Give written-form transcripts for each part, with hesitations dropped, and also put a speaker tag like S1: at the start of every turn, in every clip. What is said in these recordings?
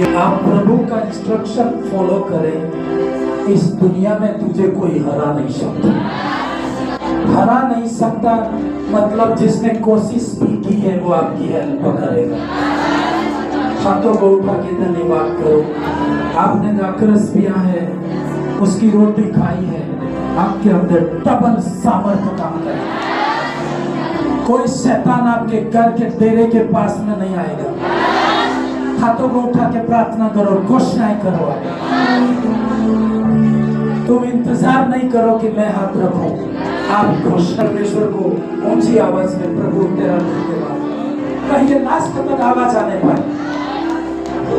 S1: आप प्रभु का instruction follow करें, इस दुनिया में तुझे कोई हरा नहीं सकता। हरा नहीं सकता मतलब जिसने कोशिश भी की है वो आपकी हेल्प करेगा। हाथों को उठा के धन्यवाद करो। आपने दाखरस पिया है, उसकी रोटी खाई है, आपके अंदर डबल सामर्थ्य काम करेगा। कोई शैतान आपके घर के डेरे के पास में नहीं आएगा। हाथों को उठा के प्रार्थना करो, घोषणाएं करो। तुम इंतजार नहीं करो कि मैं हाथ रखूं, आप घोषणा परमेश्वर को ऊंची आवाज में प्रभु तेरा धन्यवाद कहिए, लास्ट तक आवाज आने पाए।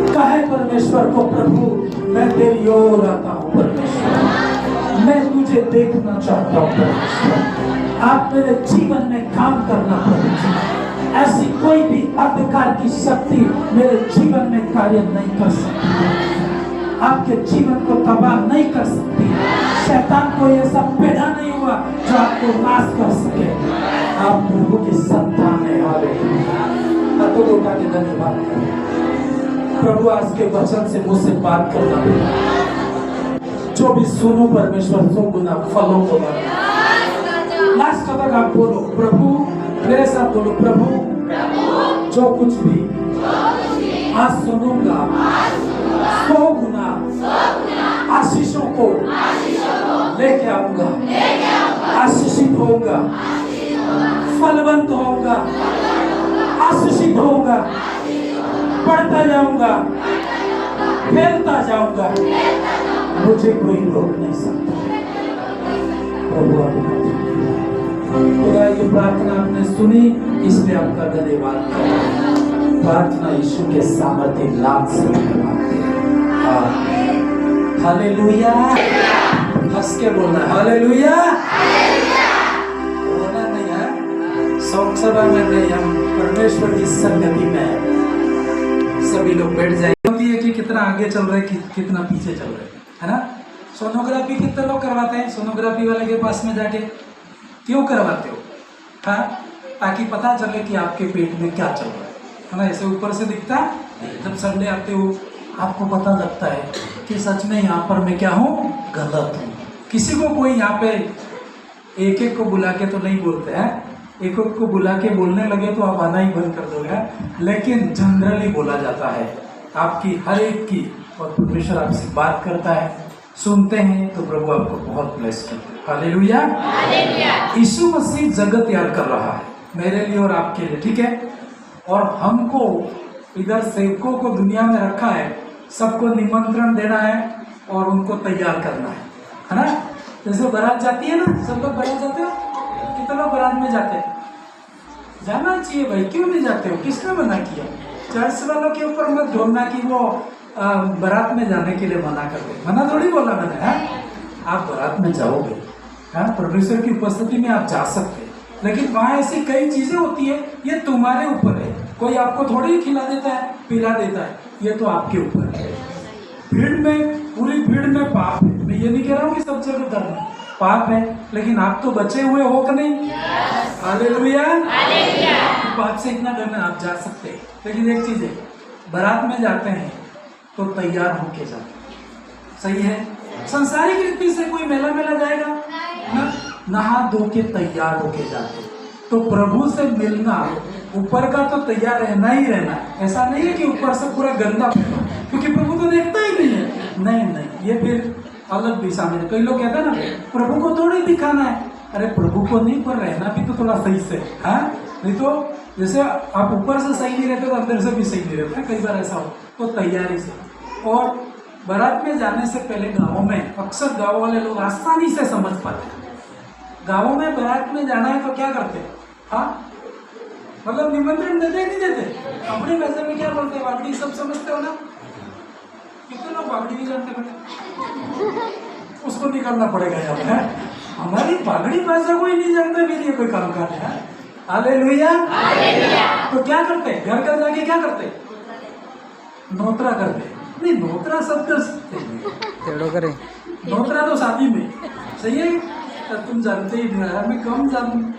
S1: कहे परमेश्वर को, प्रभु मैं तेरी ओर आता हूं परमेश्वर, मैं तुझे देखना चाहता हूं परमेश्वर, आप मेरे जीवन में काम करना परमेश्वर। ऐसी कोई भी अंधकार की शक्ति मेरे जीवन में कार्य नहीं कर सकती, आपके जीवन को तबाह नहीं कर सकती। शैतान को ऐसा पैदा नहीं हुआ जो आपको नाश कर सके। आप प्रभु की संतान में हालेलुया। हाथों को उठा के धन्यवाद करें। प्रभु आज के वचन से मुझसे बात करना, जो भी सुनो परमेश्वर 100 गुना फलों को लास्ट तक आप बोलो, प्रभु मेरे साथ बोलो, प्रभु जो कुछ भी आज सुनूंगा 100 गुना आशीषों को लेके आऊंगा, आशीषित होऊंगा, फलवंत होऊंगा, आशीषित होऊंगा, बढ़ता जाऊंगा, फैलता जाऊंगा, मुझे कोई रोक नहीं सकता। प्रभु आपका खुदा, ये प्रार्थना आपने सुनी, इसलिए आपका धन्यवाद करें। प्रार्थना यीशु के सामर्थ्य नाम से करवाते हैं। हालेलुया। हंस के बोलना है हालेलुया। बोलना नहीं है, शौक सभा में नहीं, हम परमेश्वर की संगति में। सभी लोग बैठ जाए। कि कितना आगे चल रहे, कितना पीछे चल रहे, है ना। सोनोग्राफी कितने लोग करवाते हैं सोनोग्राफी वाले के पास में जाके? क्यों करवाते हो? हाँ, ताकि पता चले कि आपके पेट में क्या चल रहा है ना। ऐसे ऊपर से दिखता, जब संडे आते हो आपको पता लगता है कि सच में यहाँ पर मैं क्या हूँ, गलत हूँ। किसी को कोई यहाँ पे एक एक को बुला के तो नहीं बोलते हैं, एक एक को बुला के बोलने लगे तो आप आना ही बंद कर दोगे, लेकिन जनरली बोला जाता है आपकी हर एक की, और परमेश्वर आपसे बात करता है, सुनते हैं तो प्रभु आपको बहुत ब्लेस करते हैं। हालेलुया। यीशु मसीह जगत तैयार कर रहा है मेरे लिए और आपके लिए, ठीक है। और हमको इधर सेवकों को दुनिया में रखा है, सबको निमंत्रण देना है और उनको तैयार करना है ना। जैसे बारात जाती है ना, सब लोग बारात जाते हो, कितने लोग बारात में जाते हैं? जाना चाहिए भाई, क्यों नहीं जाते हो? किसने मना किया? चर्च वालों के ऊपर मत ढोलना कि वो बारात में जाने के लिए मना करते, मना थोड़ी बोला मैंने, है? आप बारात में जाओगे, हाँ, परमेश्वर की उपस्थिति में आप जा सकते, लेकिन वहाँ ऐसी कई चीजें होती है, ये तुम्हारे ऊपर है। कोई आपको थोड़ी खिला देता है, पिला देता है, ये तो आपके ऊपर है। भीड़ में, पूरी भीड़ में पाप है। मैं ये नहीं कह रहा हूँ कि सब जगह धर्म पाप है, लेकिन आप तो बचे हुए हो कि नहीं? हालेलुया। पाप से इतना डरना, आप जा सकते हैं, लेकिन एक चीज है, बारात में जाते हैं तो तैयार होके जाते, सही है। संसारिक रीति से कोई मेला मेला जाएगा ना, नहा धो के तैयार होके जाते। तो प्रभु से मिलना, ऊपर का तो तैयार रहना ही रहना है। ऐसा नहीं है कि ऊपर से पूरा गंदा, क्योंकि प्रभु तो देखता ही नहीं है। नहीं, ये फिर अलग दिशा में। कई लोग कहते हैं ना, प्रभु को थोड़ी दिखाना है। अरे प्रभु को नहीं, पर रहना भी तो थोड़ा सही से, हाँ। नहीं तो जैसे आप ऊपर से सही नहीं रहते तो अंदर से भी सही नहीं रहते, कई बार ऐसा हो। तो तैयारी से, और बारात में जाने से पहले गाँवों में अक्सर गाँव वाले लोग आसानी से समझ पाते हैं। गाँवों में बारात में जाना है तो क्या करते हैं? हाँ, मतलब निमंत्रण देते नहीं देते? अपनी भाषा में क्या बोलते हैं? बागड़ी सब समझते हो ना? कितने लोग बागड़ी नहीं जानते बेटे? उसको निकालना पड़ेगा यहाँ पे। हमारी बागड़ी भाषा कोई नहीं जानता, मेरे लिए कोई काम कर रहा है। हालेलुया। तो क्या करते? घर घर जाके क्या करते? नोतरा करते। नहीं, नोतरा सब कर सकते हैं, नोतरा तो शादी में, सही है। तो तुम जानते ही नहीं, हमें कम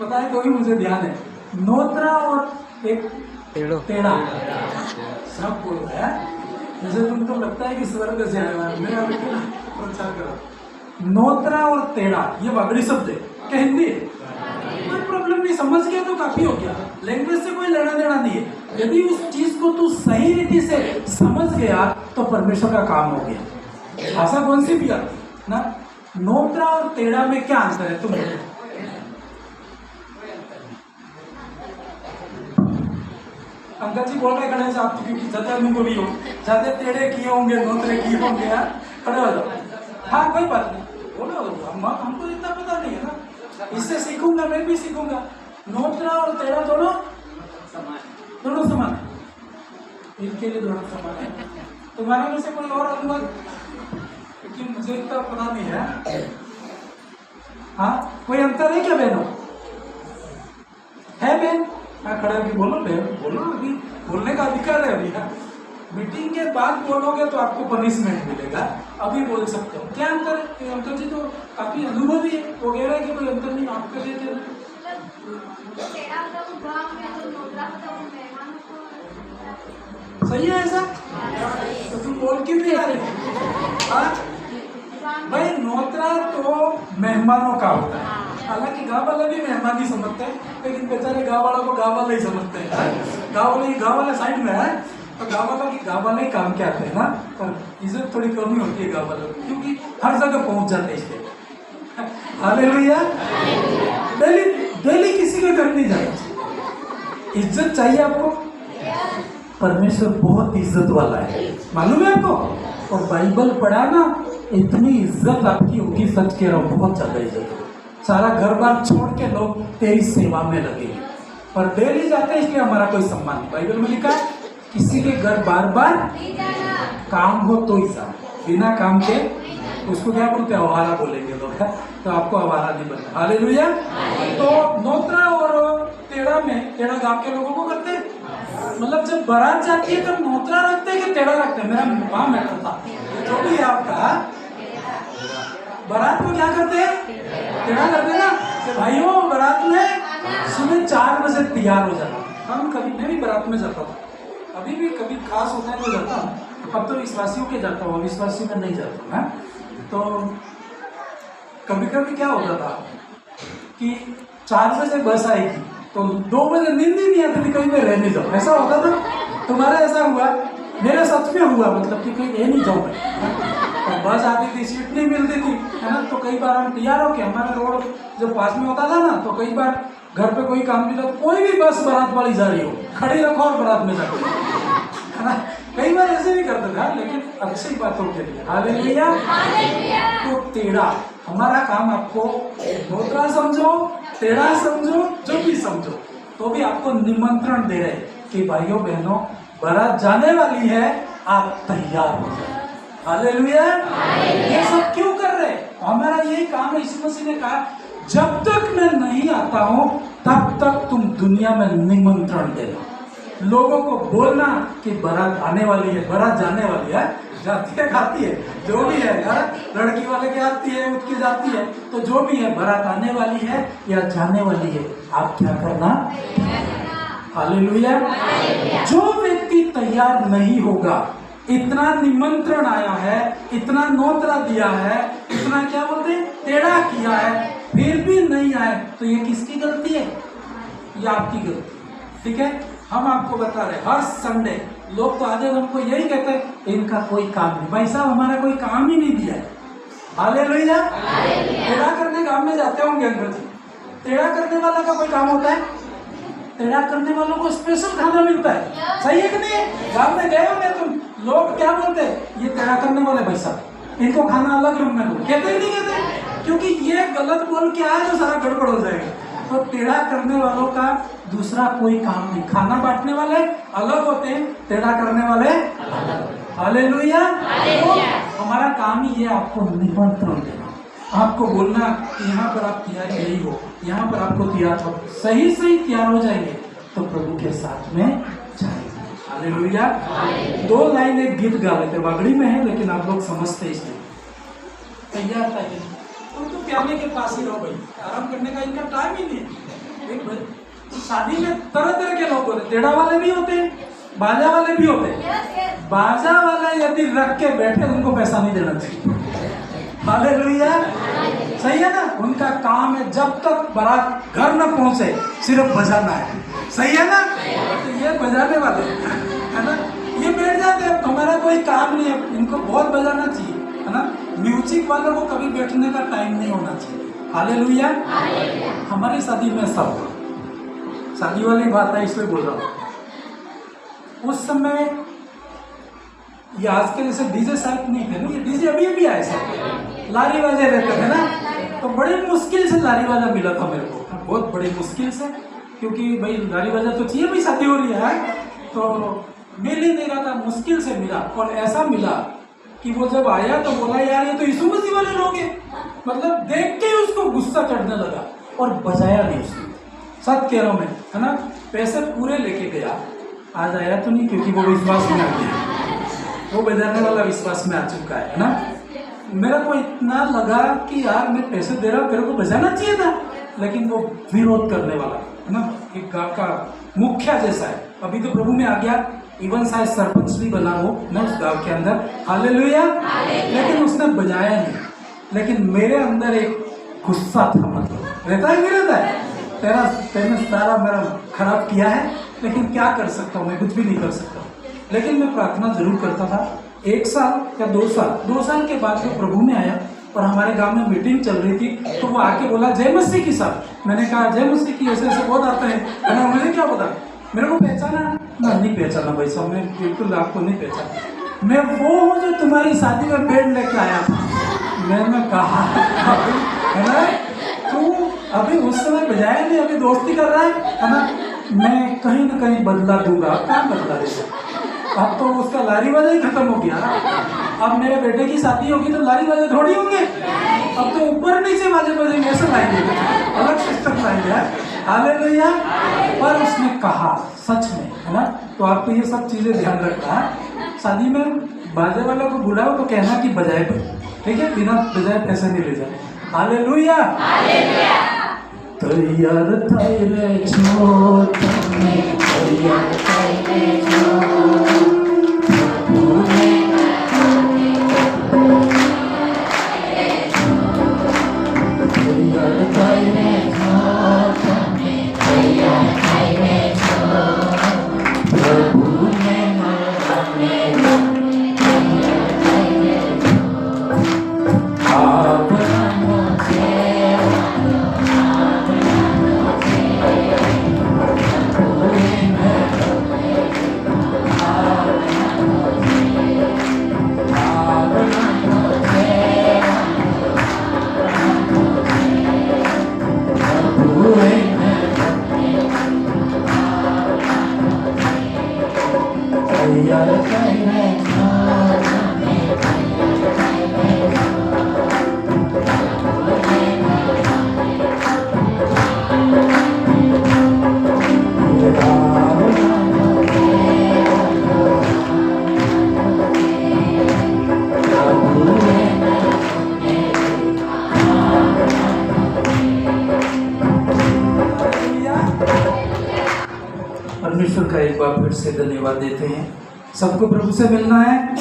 S1: पता है, तो ही मुझे ध्यान है। नोतरा और एक टेढ़ा सब बोल रहा है, जैसे तुमको लगता है कि स्वर्ग से आया है, मैं अभी प्रचार करो। नोत्रा और तेड़ा ये वागड़ी शब्द है, क्या हिंदी है? कोई प्रॉब्लम नहीं, समझ गया तो काफी हो गया। लैंग्वेज से कोई लेना देना नहीं है। यदि उस चीज को तू सही रीति से समझ गया तो परमेश्वर का काम हो गया। भाषा कौन सी भी आती ना। नोत्रा और तेड़ा में क्या अंतर है तुम बोलो? अंकल जी बोल रहे खड़े से आप, क्योंकि ज्यादा उनको भी हो, ज्यादा टेढ़े किए होंगे, नोतरे किए होंगे, खड़े हो जाओ। हाँ कोई बात नहीं, बोलो, हमको इतना पता नहीं है ना, इससे सीखूंगा, मैं भी सीखूंगा। नोतरा और तेड़ा दोनों समान है, इनके लिए दोनों समान है। तुम्हारे में से कोई और अनुवाद, क्योंकि मुझे इतना पता नहीं है। हाँ कोई अंतर है क्या बहनों? है बहन? हाँ खड़ा होकर बोलो बहन, बोलो, अभी बोलने का अधिकार है अभी। हाँ मीटिंग के बाद बोलोगे तो आपको पनिशमेंट मिलेगा, अभी बोल सकते हो। क्या अंतर है? अंकल जी तो काफी अनुभवी है, वो कह रहे हैं कि कोई अंतर नहीं, आपके लिए क्या? सही है ऐसा? तो तुम बोल क्यों नहीं आ रहे? हाँ भाई, नोतरा तो मेहमानों का होता है। हालांकि गाँव वाले भी मेहमान ही समझते हैं, लेकिन बेचारे गाँव वालों को गाँव वाले ही समझते हैं। गाँव वाले साइड में है तो गाँव वाले काम के आते हैं ना, पर इज्जत थोड़ी कमी होती है गाँव वालों की, क्योंकि हर जगह पहुंच जाते हैं इसलिए। हालेलुया। डेली किसी के घर नहीं जाना चाहिए। इज्जत चाहिए आपको? परमेश्वर बहुत इज्जत वाला है, मालूम है आपको? और बाइबल पढ़ा ना, इतनी इज्जत आपकी होगी, सच कह रहा हूँ, बहुत ज्यादा इज्जत है। सारा घर बार छोड़ के लोग तेरी सेवा में लगे, पर डेली जाते हैं इसलिए हमारा कोई सम्मान नहीं। बाइबल में लिखा है किसी के घर बार बार काम हो तो ही जाना, बिना काम के उसको क्या बोलते हैं? आवारा बोलेंगे लोग, तो आपको आवारा नहीं बनना। हालेलुया। तो नोतरा और तेड़ा में, तेड़ा गांव के लोगों को करते हैं, मतलब जब बारात जाती है तब नोतरा रखते हैं कि तेड़ा रखते हैं? मेरा वहां मैटर था, जो भी है आपका, बारात को क्या करते हैं? तेड़ा करते हैं ना, कि भाइयों बारात में सुबह 4 बजे तैयार हो जाना। हम कभी, मैं भी बारात में जाता था, अभी भी कभी खास होता है तो जाता हूँ, अब तो विश्वासियों के जाता हूँ, अविश्वासियों में नहीं जाता हूँ। तो कभी कभी क्या होता था कि 4 बजे बस आएगी तो 2 बजे नींद ही नहीं आती थी, कहीं मैं रह नहीं जाऊँ, ऐसा होता था। तुम्हारा ऐसा हुआ? मेरे सच में हुआ, मतलब कि कहीं रह नहीं जाऊँ मैं। बस आती थी, सीट नहीं मिलती थी, है ना, तो कई बार हम तैयार होके, हमारा रोड जो पास में होता था ना, तो कई बार घर पे कोई काम मिला तो कोई भी बस बारात वाली जा रही हो, खड़ी रखो और बारात में जाओ, है ना। कई बार ऐसे भी करते थे, लेकिन अच्छी बातों के लिए। हालेलुया। तो तेड़ा, हमारा काम आपको नोतरा समझो, तेड़ा समझो, जो भी समझो, तो भी आपको निमंत्रण दे रहे कि भाइयों बहनों बारात जाने वाली है, आप तैयार हो जाए। हालेलुया। ये सब क्यों कर रहे? हमारा यही काम है। यीशु मसीह ने कहा जब तक मैं नहीं आता हूं तब तक तुम दुनिया में निमंत्रण देना, लोगों को बोलना कि बारात आने वाली है, बारात जाने वाली है, जाती है खाती है, जो भी है यार, लड़की वाले की आती है, उसकी जाती है, तो जो भी है बारात आने वाली है या जाने वाली है, आप क्या करना? हालेलुया। जो व्यक्ति तैयार नहीं होगा, इतना निमंत्रण आया है, इतना नोतरा दिया है, इतना क्या बोलते हैं टेढ़ा किया है, फिर भी नहीं आए, तो ये किसकी गलती है? ये आपकी गलती। ठीक है, हम आपको बता रहे हर संडे लोग तो आधे हमको यही कहते हैं इनका कोई काम नहीं। भाई साहब हमारा कोई काम ही नहीं दिया है। हालेलुया। टेढ़ा करने गांव में जाते होंगे अंकल जी, टेढ़ा करने वाला का कोई काम होता है? टेढ़ा करने वालों को स्पेशल खाना मिलता है, सही है कि नहीं? गांव में गए होंगे तुम, लोग क्या बोलते हैं? ये टेढ़ा करने वाले भाई साहब, इनको खाना अलग रूम में दो, कहते ही नहीं कहते, क्योंकि ये गलत बोल के आया तो सारा गड़बड़ हो जाएगा। तो टेढ़ा करने वालों का दूसरा कोई काम नहीं। खाना बांटने वाले अलग होते हैं, टेढ़ा करने वाले अलग। हालेलुया। तो हमारा काम ही ये आपको निमंत्रण देना, आपको बोलना कि यहाँ पर आप तैयार नहीं हो, यहाँ पर आपको तैयार हो, सही तैयार हो जाएंगे तो प्रभु के साथ में जाएंगे। हालेलुया। 2 लाइन एक गीत गा लेते, वागड़ी में है लेकिन आप लोग समझते इसलिए। तैयार था तुम तो प्याले के पास ही रहो भाई, आराम करने का इनका टाइम ही नहीं है। शादी में तरह तरह के लोग होते हैं, टेढ़ा वाले भी होते हैं, बाजा वाले भी होते हैं। बाजा वाला यदि रख के बैठे उनको पैसा नहीं देना चाहिए। हालेलुया, सही है ना। उनका काम है जब तक बारात घर न पहुंचे सिर्फ बजाना है, सही है ना। तो ये बजाने वाले है ना, ये बैठ जाते हैं, हमारा कोई काम नहीं है, इनको बहुत बजाना चाहिए, है ना। म्यूजिक वालों को कभी बैठने का टाइम नहीं होना चाहिए। हालेलुया। हमारी शादी में सब शादी वाली बात है, इसलिए बोल रहा हूँ। उस समय ये आज के जैसे डीजे शायद नहीं थे ना, ये डीजे अभी अभी आए सब, लारी बाजे रहते थे ना। तो बड़ी मुश्किल से लारी बाजा मिला था मेरे को, बहुत बड़ी मुश्किल से, क्योंकि भाई लारी बाजा तो चाहिए, भाई शादी हो रही है, तो मिल ही नहीं रहा था, मुश्किल से मिला। और ऐसा मिला कि वो जब आया तो बोला यार ये तो यीशु मसीह वाले लोग हैं, मतलब देख के ही उसको गुस्सा चढ़ने लगा और बजाया नहीं उसने। सच कह रहा हूँ मैं, है ना। पैसे पूरे लेके गया, आज आया तो नहीं क्योंकि वो विश्वास में आ गया, वो बजाने वाला विश्वास में आ चुका है ना। मेरा को इतना लगा कि यार मैं पैसे दे रहा हूँ, मेरे को बजाना चाहिए था, लेकिन वो विरोध करने वाला है ना, एक गांव का मुखिया जैसा है। अभी तो प्रभु में आ गया, इवन शायद सरपंच भी बना हो ना उस गांव के अंदर। हालेलुया। लेकिन उसने बजाया नहीं। लेकिन मेरे अंदर एक गुस्सा था, मतलब रहता है, नहीं रहता है, तेरे सारा मेरा खराब किया है, लेकिन क्या कर सकता हूँ, मैं कुछ भी नहीं कर सकता। लेकिन मैं प्रार्थना जरूर करता था। 1 साल या 2 साल के बाद वो प्रभु में आया और हमारे गांव में मीटिंग चल रही थी, तो वो आके बोला जय मसीह की साहब। मैंने कहा जय मसीह की, ऐसे ऐसे बहुत आते हैं, है ना। मुझे क्या पता, मेरे को पहचाना ना, नहीं पहचाना भाई साहब, मैं बिल्कुल आपको नहीं पहचाना। मैं वो हूँ जो तुम्हारी शादी में बेड लेके आया था। मैंने कहा है ना, तू अभी उस समय बजाया नहीं, अभी दोस्ती कर रहा है ना। मैं कहीं ना कहीं बदला दूंगा। क्या बदला देगा, अब तो उसका लारी बाजा ही खत्म हो गया। अब मेरे बेटे की शादी होगी तो लारी बाजे थोड़ी होंगे, अब तो ऊपर नीचे बाजे बजेंगे, ऐसा लाएंगे, अलग सिस्टम लाएंगे। हालेलुया। पर उसने कहा सच में, है ना। तो आपको ये सब चीजें ध्यान रखना है। शादी में बाजे वालों को बुलाओ तो कहना कि बजाए भाई, ठीक है, बिना बजाए पैसे नहीं ले जाए। हालेलुया। तैयार तेरे छोड़ परमेश्वर का एक बार फिर से धन्यवाद देते हैं। सबको प्रभु से मिलना है,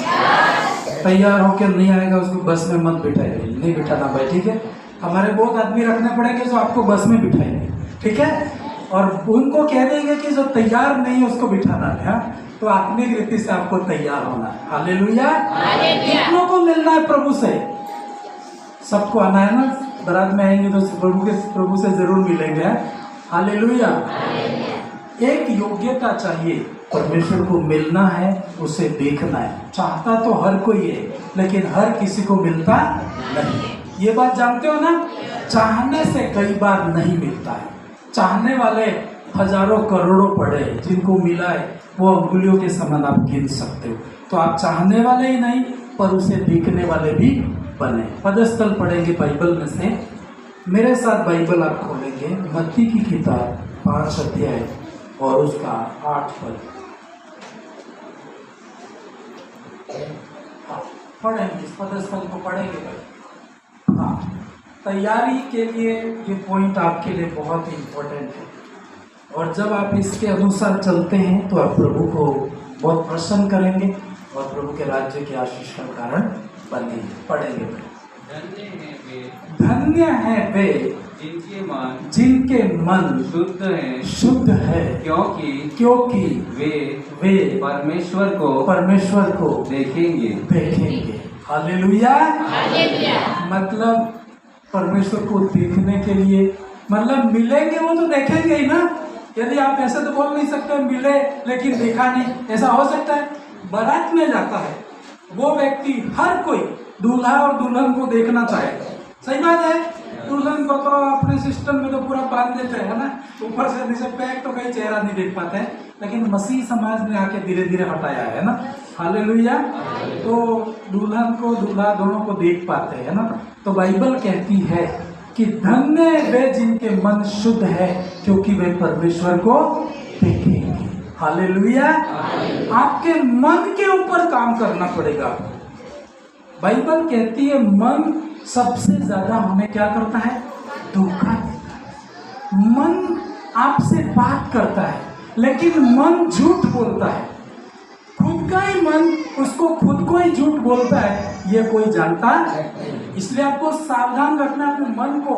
S1: तैयार होकर नहीं आएगा उसको बस में मत बिठाइए, नहीं बिठाना भाई, ठीक है। हमारे बहुत आदमी रखने पड़ेंगे जो आपको बस में बिठाएंगे, ठीक है। और उनको कह देंगे कि जो तैयार नहीं है उसको बिठाना है, तो आत्मिक रीति से आपको तैयार होना है। हालेलुया। कितनों को मिलना है प्रभु से, सबको आना है ना। बारात में आएंगे तो प्रभु से जरूर मिलेंगे। हालेलुया। एक योग्यता चाहिए, परमेश्वर को मिलना है, उसे देखना है। चाहता तो हर कोई है, लेकिन हर किसी को मिलता नहीं। ये बात जानते हो ना, चाहने से कई बार नहीं मिलता है। चाहने वाले हजारों करोड़ों पड़े, जिनको मिला है वो अंगुलियों के समान आप गिन सकते हो। तो आप चाहने वाले ही नहीं, पर उसे देखने वाले भी बने। पदस्थल पढ़ेंगे बाइबल में से, मेरे साथ बाइबल आप खोलेंगे मत्ती की किताब 5 अध्याय और उसका 8 पद। पढ़ेंगे, इस पदस्थल को पढ़ेंगे भाई। हाँ, तैयारी के लिए ये पॉइंट आपके लिए बहुत इम्पोर्टेंट है, और जब आप इसके अनुसार चलते हैं तो आप प्रभु को बहुत प्रसन्न करेंगे और प्रभु के राज्य की आशीष का कारण बनेंगे। पढ़ेंगे। धन्य है वे जिनके मन शुद्ध है क्योंकि वे परमेश्वर को देखेंगे। हालेलुया। मतलब परमेश्वर को देखने के लिए, मतलब मिलेंगे वो तो देखेंगे ही ना। यदि आप ऐसे तो बोल नहीं सकते मिले लेकिन देखा नहीं, ऐसा हो सकता है? बारात में जाता है वो व्यक्ति, हर कोई दूल्हा और दुल्हन को देखना चाहेगा। सही बात है। दुल्हन को तो अपने सिस्टम में तो पूरा बांध देते हैं ना, ऊपर से नीचे पैक, तो कहीं चेहरा नहीं देख पाते हैं। लेकिन मसीह समाज ने आके धीरे धीरे हटाया है ना। हालेलुया। तो दुल्हन को दूल्हा दोनों को देख पाते हैं ना। तो बाइबल कहती है कि धन्य वे जिनके मन शुद्ध है क्योंकि वे परमेश्वर को देखेंगे। हालेलुया। आपके मन के ऊपर काम करना पड़ेगा। बाइबल कहती है मन सबसे ज्यादा हमें क्या करता है? धोखा देता है। मन आपसे बात करता है लेकिन मन झूठ बोलता है। खुद का ही मन उसको खुद को ही झूठ बोलता है, ये कोई जानता है। इसलिए आपको सावधान रखना, अपने मन को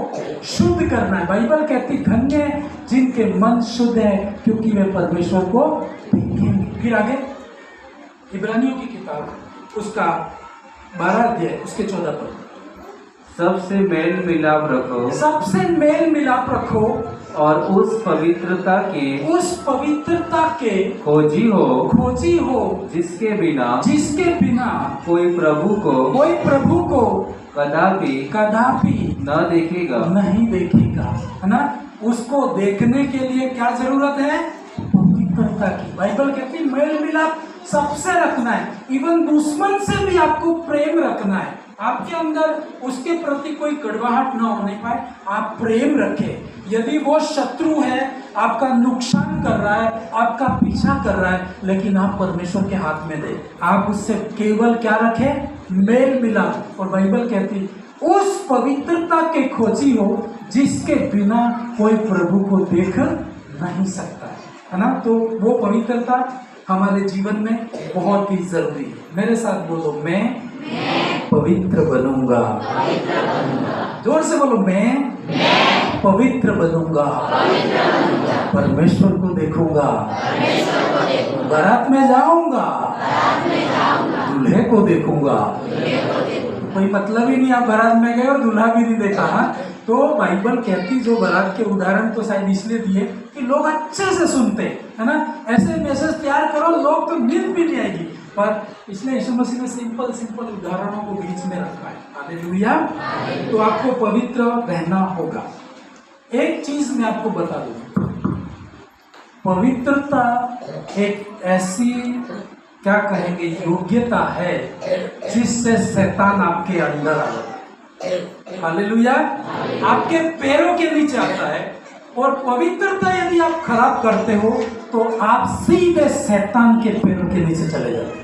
S1: शुद्ध करना है। बाइबल कहती धन्य जिनके मन शुद्ध है क्योंकि वे परमेश्वर को देखेंगे। फिर आगे इब्रानियों की किताब उसका 12 अध्याय उसके 14 पद।
S2: सबसे मेल मिलाप रखो और उस पवित्रता के खोजी हो जिसके बिना कोई प्रभु को कदापि नहीं देखेगा। है ना। उसको देखने के लिए क्या जरूरत है? पवित्रता की। बाइबल कहती है मेल मिलाप सबसे रखना है। इवन दुश्मन से भी आपको प्रेम रखना है। आपके अंदर उसके प्रति कोई कड़वाहट ना होने पाए, आप प्रेम रखें। यदि वो शत्रु है, आपका नुकसान कर रहा है, आपका पीछा कर रहा है, लेकिन आप परमेश्वर के हाथ में दे, आप उससे केवल क्या रखें? मेल मिलाप। और बाइबल कहती उस पवित्रता के खोजी हो जिसके बिना कोई प्रभु को देख नहीं सकता है ना। तो वो पवित्रता हमारे जीवन में बहुत ही जरूरी है। मेरे साथ बोलो, मैं पवित्र बनूंगा। जोर से बोलो, मैं पवित्र बनूंगा। परमेश्वर को देखूंगा। बारात में जाऊंगा, दूल्हे को देखूंगा। कोई मतलब ही नहीं आप बारात में गए और दूल्हा भी नहीं देखा। हाँ, तो बाइबल कहती, जो बारात के उदाहरण तो शायद इसलिए दिए कि लोग अच्छे से सुनते है ना। ऐसे मैसेज तैयार करो, लोग तो नींद भी नहीं आएगी। पर इसलिए यीशु मसीह ने सिंपल उदाहरणों को बीच में रखा है। हालेलुया। तो आपको पवित्र रहना होगा। एक चीज मैं आपको बता दूं, पवित्रता एक ऐसी क्या कहेंगे योग्यता है जिससे शैतान आपके अंदर आ जाता है। हालेलुया। आपके पैरों के नीचे आता है। और पवित्रता यदि आप खराब करते हो तो आप सीधे शैतान के पैरों के नीचे चले जाते हैं।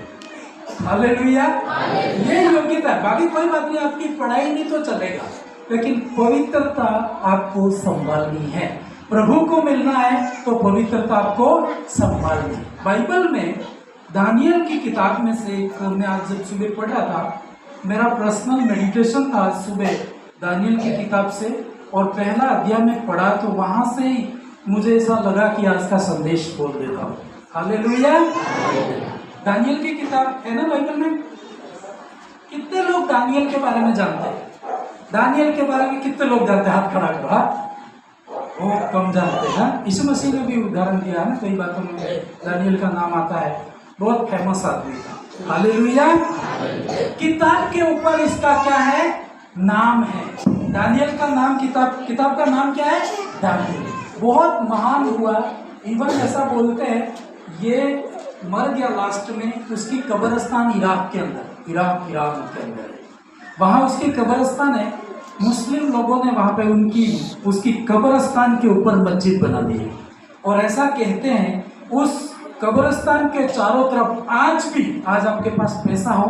S2: हालेलुया। ये योग्यता है। बाकी कोई बात नहीं, आपकी पढ़ाई नहीं तो चलेगा, लेकिन पवित्रता आपको संभालनी है। प्रभु को मिलना है तो पवित्रता आपको संभालनी है। बाइबल में दानियल की किताब में से मैं आज जब सुबह पढ़ रहा था, मेरा पर्सनल मेडिटेशन था सुबह दानियल की किताब से, और पहला अध्याय में पढ़ा तो वहां से ही मुझे ऐसा लगा कि आज का संदेश बोल देता हूँ। हालेलुया। दानियल की किताब है ना बाइबल में। कितने लोग दानियल के बारे में जानते हैं? दानियल के बारे में कितने लोग जानते हैं? हाथ खड़ा करो। बहुत कम जानते हैं। यीशु मसीह ने भी उदाहरण दिया है ना, कई बातों में दानियल का नाम आता है। बहुत फेमस आदमी था। हालेलुया। किताब के ऊपर इसका क्या है? नाम है। दानियल का नाम, किताब का नाम क्या है? दानियल। बहुत महान हुआ। इवन ऐसा बोलते हैं ये मर गया लास्ट में, उसकी कब्रिस्तान इराक के अंदर, इराक के अंदर वहाँ उसकी कब्रिस्तान है। मुस्लिम लोगों ने वहाँ पे उसकी कब्रिस्तान के ऊपर मस्जिद बना दी है। और ऐसा कहते हैं उस कब्रिस्तान के चारों तरफ आज आपके पास पैसा हो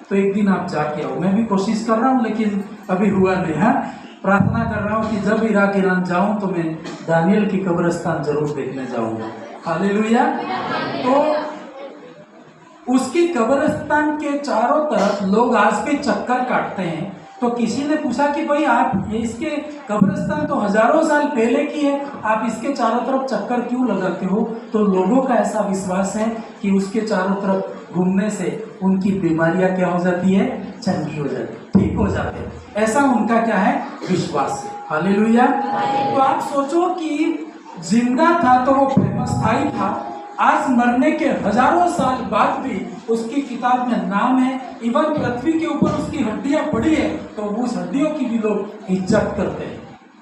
S2: तो एक दिन आप जाके आओ। मैं भी कोशिश कर रहा हूँ लेकिन अभी हुआ नहीं है। प्रार्थना कर रहा हूँ कि जब इराक ईरान जाऊँ तो मैं दानियल की कब्रिस्तान जरूर देखने जाऊँगा। हालेलुया। तो उसकी कब्रिस्तान के चारों तरफ लोग आज भी चक्कर काटते हैं। तो किसी ने पूछा कि भाई आप ये इसके कब्रिस्तान तो हजारों साल पहले की है, आप इसके चारों तरफ चक्कर क्यों लगाते हो? तो लोगों का ऐसा विश्वास है कि उसके चारों तरफ घूमने से उनकी बीमारियां क्या हो जाती है, चंगी हो जाती है, ठीक हो जाते हैं। ऐसा उनका क्या है, विश्वास है। हालेलुया। तो आप सोचो कि जिंदा था तो वो फेमस था ही था, आज मरने के हजारों साल बाद भी उसकी किताब में नाम है। इवन पृथ्वी के ऊपर उसकी हड्डियां पड़ी है तो उस हड्डियों की भी लोग इज्जत करते हैं।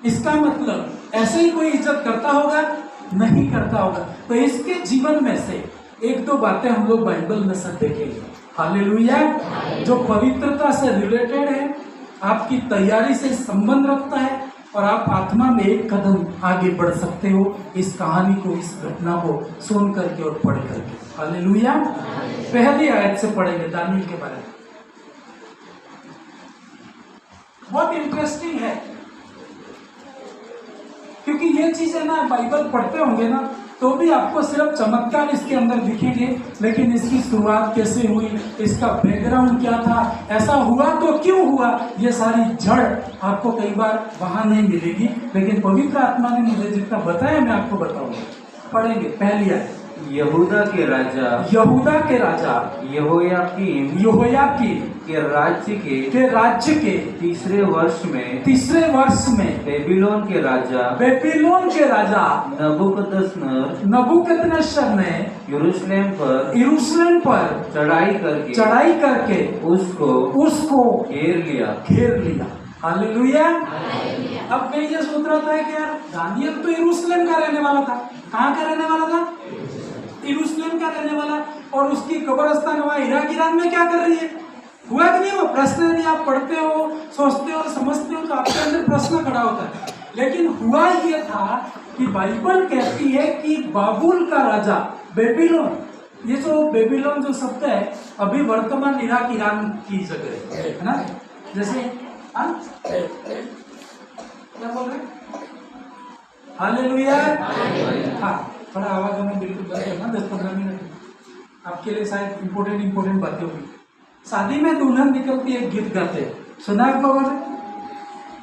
S2: इसका मतलब ऐसे ही कोई इज्जत करता होगा? नहीं करता होगा। तो इसके जीवन में से एक दो बातें हम लोग बाइबल में सब देखेंगे। हालेलुया। जो पवित्रता से रिलेटेड है, आपकी तैयारी से संबंध रखता है और आप आत्मा में एक कदम आगे बढ़ सकते हो इस कहानी को, इस घटना को सुन करके और पढ़ करके। हालेलुया। पहली आयत से पढ़ेंगे दानियल के बारे में। बहुत इंटरेस्टिंग है क्योंकि ये चीजें ना बाइबल पढ़ते होंगे ना तो भी आपको सिर्फ चमत्कार इसके अंदर दिखेंगे, लेकिन इसकी शुरुआत कैसे हुई, इसका बैकग्राउंड क्या था, ऐसा हुआ तो क्यों हुआ, ये सारी जड़ आपको कई बार वहां नहीं मिलेगी। लेकिन पवित्र आत्मा ने मुझे जितना बताया मैं आपको बताऊंगा। पढ़ेंगे पहली आयत।
S3: यहूदा के राजा यहोयाकीम के राज्य के तीसरे वर्ष में बेबीलोन के राजा
S2: नबूकदनेस्सर ने यरूशलेम पर चढ़ाई करके उसको घेर लिया। हालेलुया। अब मैं ये सोच रहा था कि यार दानियल तो यरूशलेम का रहने वाला था। कहाँ का रहने वाला था? यरूशलेम का रहने वाला। और उसकी कब्रिस्तान वहाँ इराक ईरान में क्या कर रही है? हुआ कि नहीं? वो प्रश्न यदि आप पढ़ते हो, सोचते हो, समझते हो तो आपके अंदर प्रश्न खड़ा होता है। लेकिन हुआ ये था कि बाइबल कहती है कि बाबुल का राजा बेबीलोन, ये जो बेबीलोन जो शब्द है अभी वर्तमान इराक ईरान की जगह है ना। जैसे क्या बोल रहे? हालेलुया। हाँ, थोड़ा आवाज हमें बिल्कुल बंद करना 10-15 मिनट। आपके लिए शायद इम्पोर्टेंट बातें होगी। शादी में दुल्हन निकलती है, गीत गाते, सुना आप लोगों ने?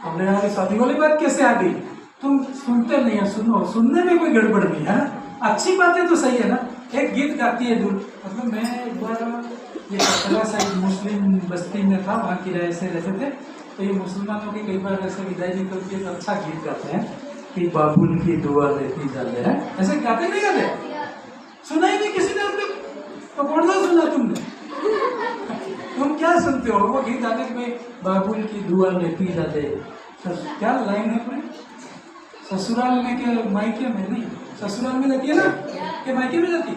S2: हमने यहाँ शादी वाली बात कैसे आ गई? तुम सुनते नहीं हो, सुनो, सुनने में कोई गड़बड़ नहीं है ना। अच्छी बातें तो सही है ना। एक गीत गाती है मतलब मैं एक बार ये कटरा साइड मुस्लिम बस्ती में था, वहाँ किराए से रहते थे। तो ये मुसलमानों की कई बार ऐसे विदाई निकलती है तो अच्छा गीत गाते हैं कि बाबुल की दुआ लेती जाते हैं, ऐसे गाते नहीं गाते? सुना ही नहीं किसी ने अब तक? तो कौन सा सुना तुमने? तुम क्या सुनते हो? वो गीत गाते में बाबुल की दुआ लेती जाते, क्या लाइन है पूरी? ससुराल में के मायके में नहीं, ससुराल में जाती है ना कि मायके में जाती?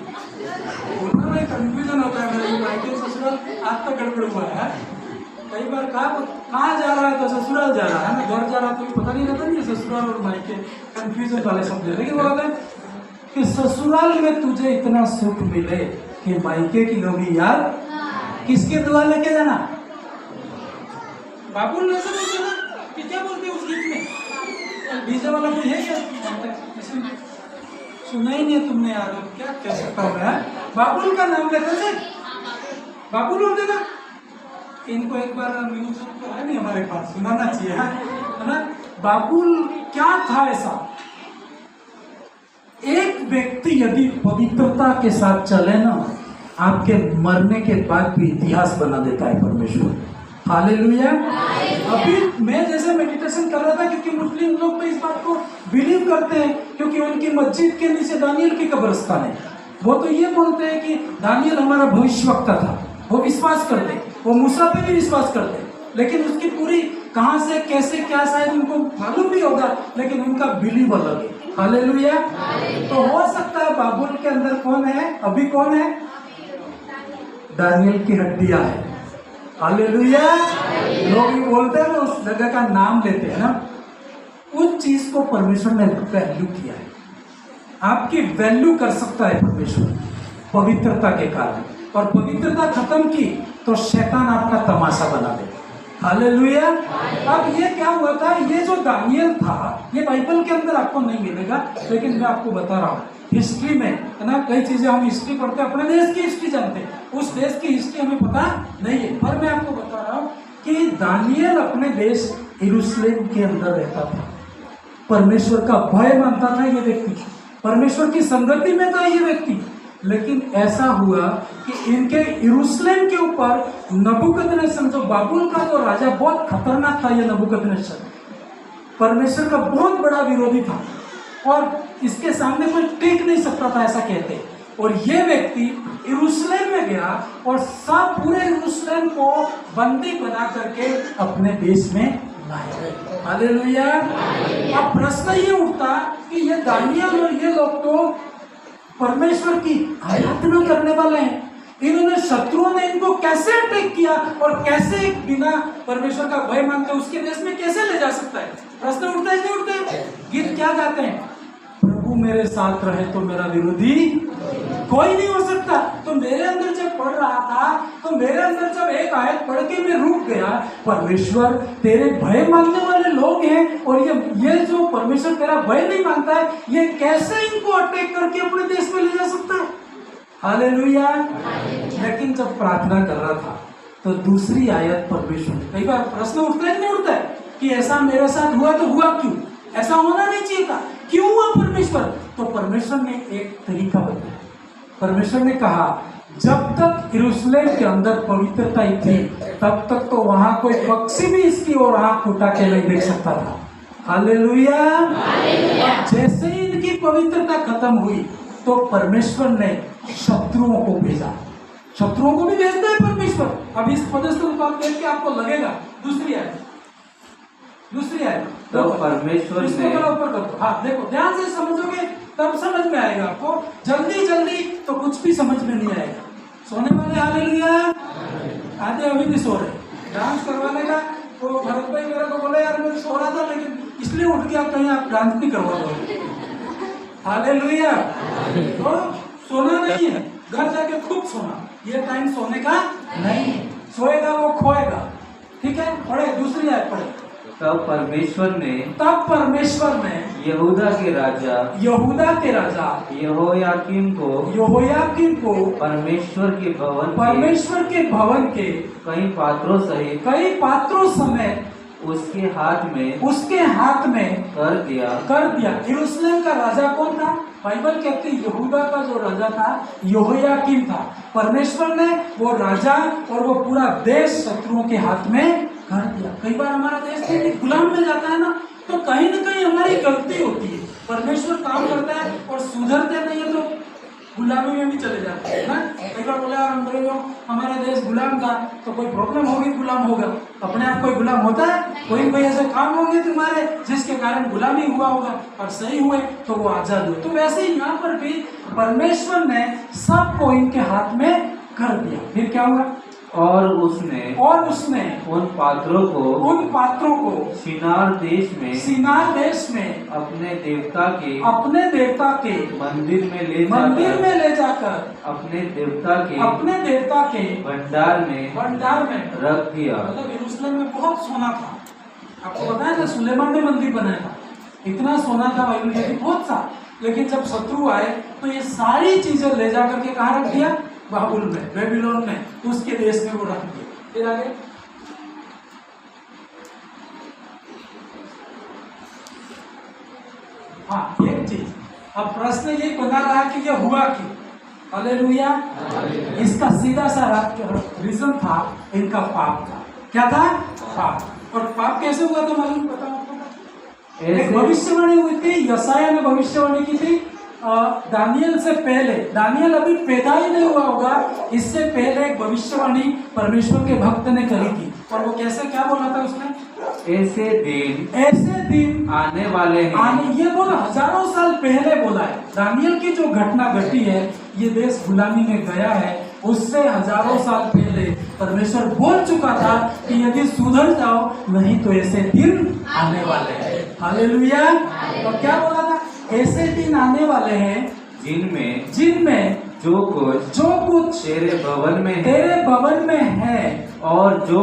S2: बोलना भाई कंफ्यूजन होता है मेरे, मायके ससुराल आज तक गड़बड़ हुआ है। कई बार कहाँ जा रहा है तो ससुराल जा रहा है ना, घर जा रहा है तो पता नहीं रहता नहीं ससुराल और मायके, कंफ्यूजन वाले शब्द है। लेकिन वो कहते हैं कि ससुराल में तुझे इतना सुख मिले कि मायके की कभी याद, किसकी दुआ लेके जाना? बाबुल ऐसा नहीं कहना कि क्या बोलते उस गीत में? डीजे वाला कोई है क्या? सुना ही नहीं है तुमने यार, क्या कह सकता हूँ मैं? बाबुल का नाम लेते थे, बाबुल बोलते था। इनको एक बार न्यूज तो है नहीं हमारे पास, सुनाना चाहिए है ना। बाबुल क्या था ऐसा? एक व्यक्ति यदि पवित्रता के साथ चले ना, आपके मरने के बाद भी इतिहास बना देता है परमेश्वर। हालेलुया। अभी मैं जैसे मेडिटेशन कर रहा था, क्योंकि मुस्लिम लोग तो इस बात को बिलीव करते हैं, क्योंकि उनकी मस्जिद के नीचे दानियल की कब्रिस्तान है। वो तो ये बोलते हैं कि दानियल हमारा भविष्यवक्ता था, वो विश्वास करते, वो मूसा पे भी विश्वास करते। लेकिन उसकी पूरी कहां से कैसे क्या शायद उनको मालूम भी होगा, लेकिन उनका बिलीव अलग है। हालेलुया। तो हो सकता है बाबुल के अंदर कौन है? अभी कौन है? दानियल की हड्डियां है। हालेलुया। लोग ये बोलते हैं ना, उस जगह का नाम लेते हैं ना, उस चीज को परमेश्वर ने वैल्यू किया है। आपकी वैल्यू कर सकता है परमेश्वर पवित्रता के कारण, और पवित्रता खत्म की तो शैतान आपका तमाशा बना दे। हालेलुया। अब ये क्या हुआ था? ये जो दानियल था, ये बाइबल के अंदर आपको नहीं मिलेगा, लेकिन मैं आपको बता रहा हूँ,
S1: हिस्ट्री में, है ना, कई चीजें हम हिस्ट्री पढ़ते हैं, अपने देश की हिस्ट्री जानते हैं, उस देश की हिस्ट्री हमें पता नहीं है। पर मैं आपको बता रहा हूँ कि दानियल अपने देश यरूशलेम के अंदर रहता था, परमेश्वर का भय मानता था ये व्यक्ति, परमेश्वर की संगति में था ये व्यक्ति। लेकिन ऐसा हुआ कि इनके यरूशलेम के ऊपर नबूकदनेस्सर, जो बाबुल का जो राजा, बहुत खतरनाक था ये नबूकदनेस्सर, परमेश्वर का बहुत बड़ा विरोधी था और इसके सामने कोई टिक नहीं सकता था, ऐसा कहते। और ये व्यक्ति यरूशलेम में गया और सब पूरे यरूशलेम को बंदी बना करके अपने देश में लाया। हालेलुया। अब प्रश्न ये उठता कि ये दानियल और ये लोग तो परमेश्वर की आराधना करने वाले हैं, इन्होंने, शत्रुओं ने इनको कैसे अटैक किया और कैसे बिना परमेश्वर का भय मानते उसके देश में कैसे ले जा सकता है? प्रश्न उठता है नहीं उठता है? गीत क्या गाते हैं? प्रभु मेरे साथ रहे तो मेरा विरोधी कोई नहीं हो सकता। तो मेरे अंदर जब पढ़ रहा था, तो मेरे अंदर जब एक आयत पढ़ के मैं रुक गया, परमेश्वर तेरे भय मानने वाले लोग हैं और ये जो परमेश्वर तेरा भय नहीं मानता है, ये कैसे इनको अटैक करके अपने देश में ले जा सकता है? हालेलुया। लेकिन जब प्रार्थना कर रहा था तो दूसरी आयत परमेश्वर, कई बार प्रश्न उठता है नहीं उठता है कि ऐसा मेरे साथ हुआ तो हुआ क्यों? ऐसा होना नहीं चाहिए था, क्यों हुआ परमेश्वर? तो परमेश्वर ने एक तरीका बताया। परमेश्वर ने कहा जब तक यरूशलेम के अंदर पवित्रता थी तब तक तो वहां कोई पक्षी भी इसकी ओर आंख उठा के नहीं देख सकता था। हालेलुया। जैसे ही इनकी पवित्रता खत्म हुई तो परमेश्वर ने शत्रुओं को भेजा। शत्रुओं को भी भेजता है परमेश्वर। अब इस पदस्थ बात देख के आपको लगेगा। दूसरी आयत
S3: तो परमेश्वर ने,
S1: ऊपर कर दो। हाँ देखो, ध्यान से समझोगे तब समझ में आएगा आपको। जल्दी तो कुछ भी समझ में नहीं आएगा। सोने वाले हालेलुया। आधे अभी भी सो रहे। डांस करवाने का तो भरत भाई मेरे को बोले यार मैं सो रहा था, लेकिन इसलिए उठ के आप कहीं आप डांस नहीं करवा दोगे। हालेलुया। तो सोना नहीं है, घर जाके खूब सोना। ये टाइम सोने का नहीं है, सोएगा वो खोएगा। ठीक है, पढ़े दूसरी आयत पढ़े।
S3: तब परमेश्वर ने यहूदा के राजा यहोयाकीम को परमेश्वर के भवन के कई पात्रों समेत उसके हाथ में कर दिया। यरूशलेम का राजा कौन था? बाइबल कहती है यहूदा का जो राजा था यहोयाकीम था। परमेश्वर ने वो राजा और वो पूरा देश शत्रुओं के हाथ में कर दिया। कई बार हमारा देश गुलाम में जाता है ना, तो कहीं ना कहीं हमारी गलती होती है। परमेश्वर काम करता है और सुधरते नहीं है तो गुलामी में भी चले जाते हैं ना। कई बार बोला अंग्रेजों हमारा देश गुलाम था तो कोई प्रॉब्लम होगी, गुलाम होगा। अपने आप कोई गुलाम होता है? कोई ऐसे काम होंगे तुम्हारे जिसके कारण गुलामी हुआ होगा और सही हुए तो वो आजाद हुए। तो वैसे ही यहाँ पर भी परमेश्वर ने सबको इनके हाथ में कर दिया। फिर क्या हुआ? और उसने उन पात्रों को शिनार देश में अपने देवता के मंदिर में ले जाकर अपने देवता के भंडार में रख दिया।
S1: मतलब यरूशलेम में बहुत सोना था। आपको पता है ना, सुलेमान ने मंदिर बनाया था, इतना सोना था बाइबल में बहुत सा। लेकिन जब शत्रु आए तो ये सारी चीजें ले जा करके कहाँ रख दिया? बाबुल में, बेबीलोन में, उसके देश में वो रख दिया। फिर आगे हाँ एक चीज, अब प्रश्न ये बना रहा कि ये हुआ क्यों? हालेलुया। इसका सीधा सा रीजन था इनका पाप था। क्या था? पाप। और पाप कैसे हुआ तो मालूम पता आपको? एक भविष्यवाणी हुई थी, यशायाह ने भविष्यवाणी की थी दानियल से पहले। दानियल अभी पैदा ही नहीं हुआ होगा, इससे पहले एक भविष्यवाणी परमेश्वर के भक्त ने करी थी। और वो कैसे, क्या बोला था उसने?
S3: ऐसे दिन आने वाले हैं।
S1: ये बोला हजारों साल पहले बोला है। दानियल की जो घटना घटी है, ये देश गुलामी में गया है, उससे हजारों साल पहले परमेश्वर बोल चुका था कि यदि सुधर जाओ नहीं तो ऐसे दिन आने वाले हैं। हालेलुया। तो क्या बोला था? ऐसे दिन आने वाले हैं जिनमें
S3: जो कुछ तेरे भवन में है और जो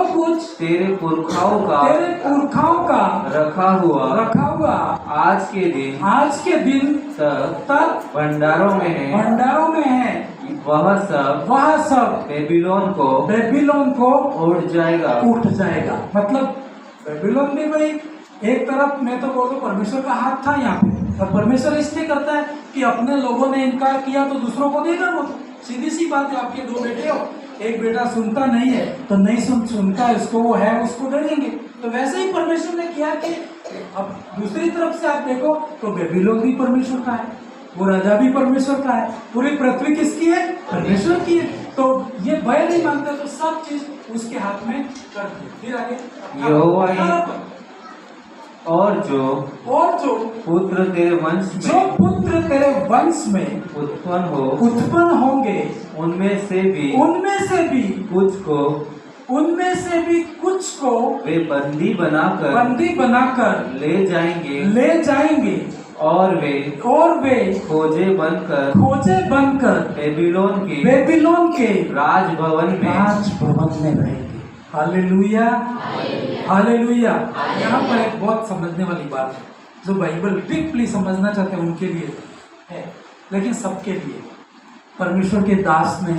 S3: कुछ तेरे पुरखाओं का रखा हुआ आज के दिन तक भंडारों में है वह सब बेबीलोन को उठ जाएगा। मतलब बेबीलोन भी भाई एक तरफ मैं तो बोलूं परमेश्वर का हाथ था यहाँ पे, और परमेश्वर इसलिए करता है कि अपने लोगों ने इनकार किया तो दूसरों को देगा। वो सीधी सी बात है, आपके दो बेटे हो, एक बेटा सुनता नहीं है तो नहीं सुनता है, उसको वो है उसको दे देंगे। तो वैसे ही परमेश्वर ने किया कि अब दूसरी तरफ से आप देखो तो बेबीलोन भी परमेश्वर का है, वो राजा भी परमेश्वर का है, पूरी पृथ्वी किसकी है? परमेश्वर की है। तो ये भय नहीं मानते तो सब चीज उसके हाथ में कर दी। फिर आगे और जो पुत्र तेरे वंश में उत्पन्न होंगे उनमें से भी कुछ को वे बंदी बनाकर ले जाएंगे और वे खोजे बनकर बेबीलोन के राजभवन में रहेंगे। Hallelujah, hallelujah. यहाँ पर एक बहुत समझने वाली बात है जो बाइबल डीपली समझना चाहते हैं उनके लिए है, लेकिन सबके लिए। परमेश्वर के दास ने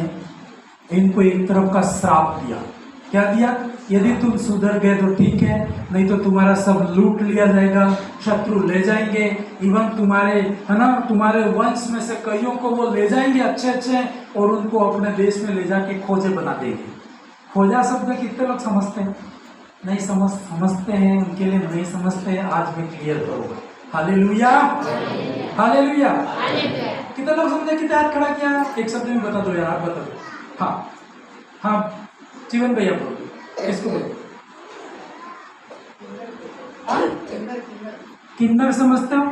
S3: इनको एक तरफ का श्राप दिया। क्या दिया? यदि तुम सुधर गए तो ठीक है, नहीं तो तुम्हारा सब लूट लिया जाएगा, शत्रु ले जाएंगे, इवन तुम्हारे वंश में से कईयों को वो ले जाएंगे अच्छे और उनको अपने देश में ले जाके खोजे बना देंगे। खोजा शब्द कितने लोग समझते हैं? नहीं समझते हैं, उनके लिए नहीं समझते हैं। आज मैं क्लियर करूँगा। Hallelujah, hallelujah. कितने लोग समझे? कितने हाथ खड़ा किया? एक शब्द में बता दो यार, आप बता दो। हाँ जीवन भैया बोलो, किसको बोलो? किन्नर समझते हो?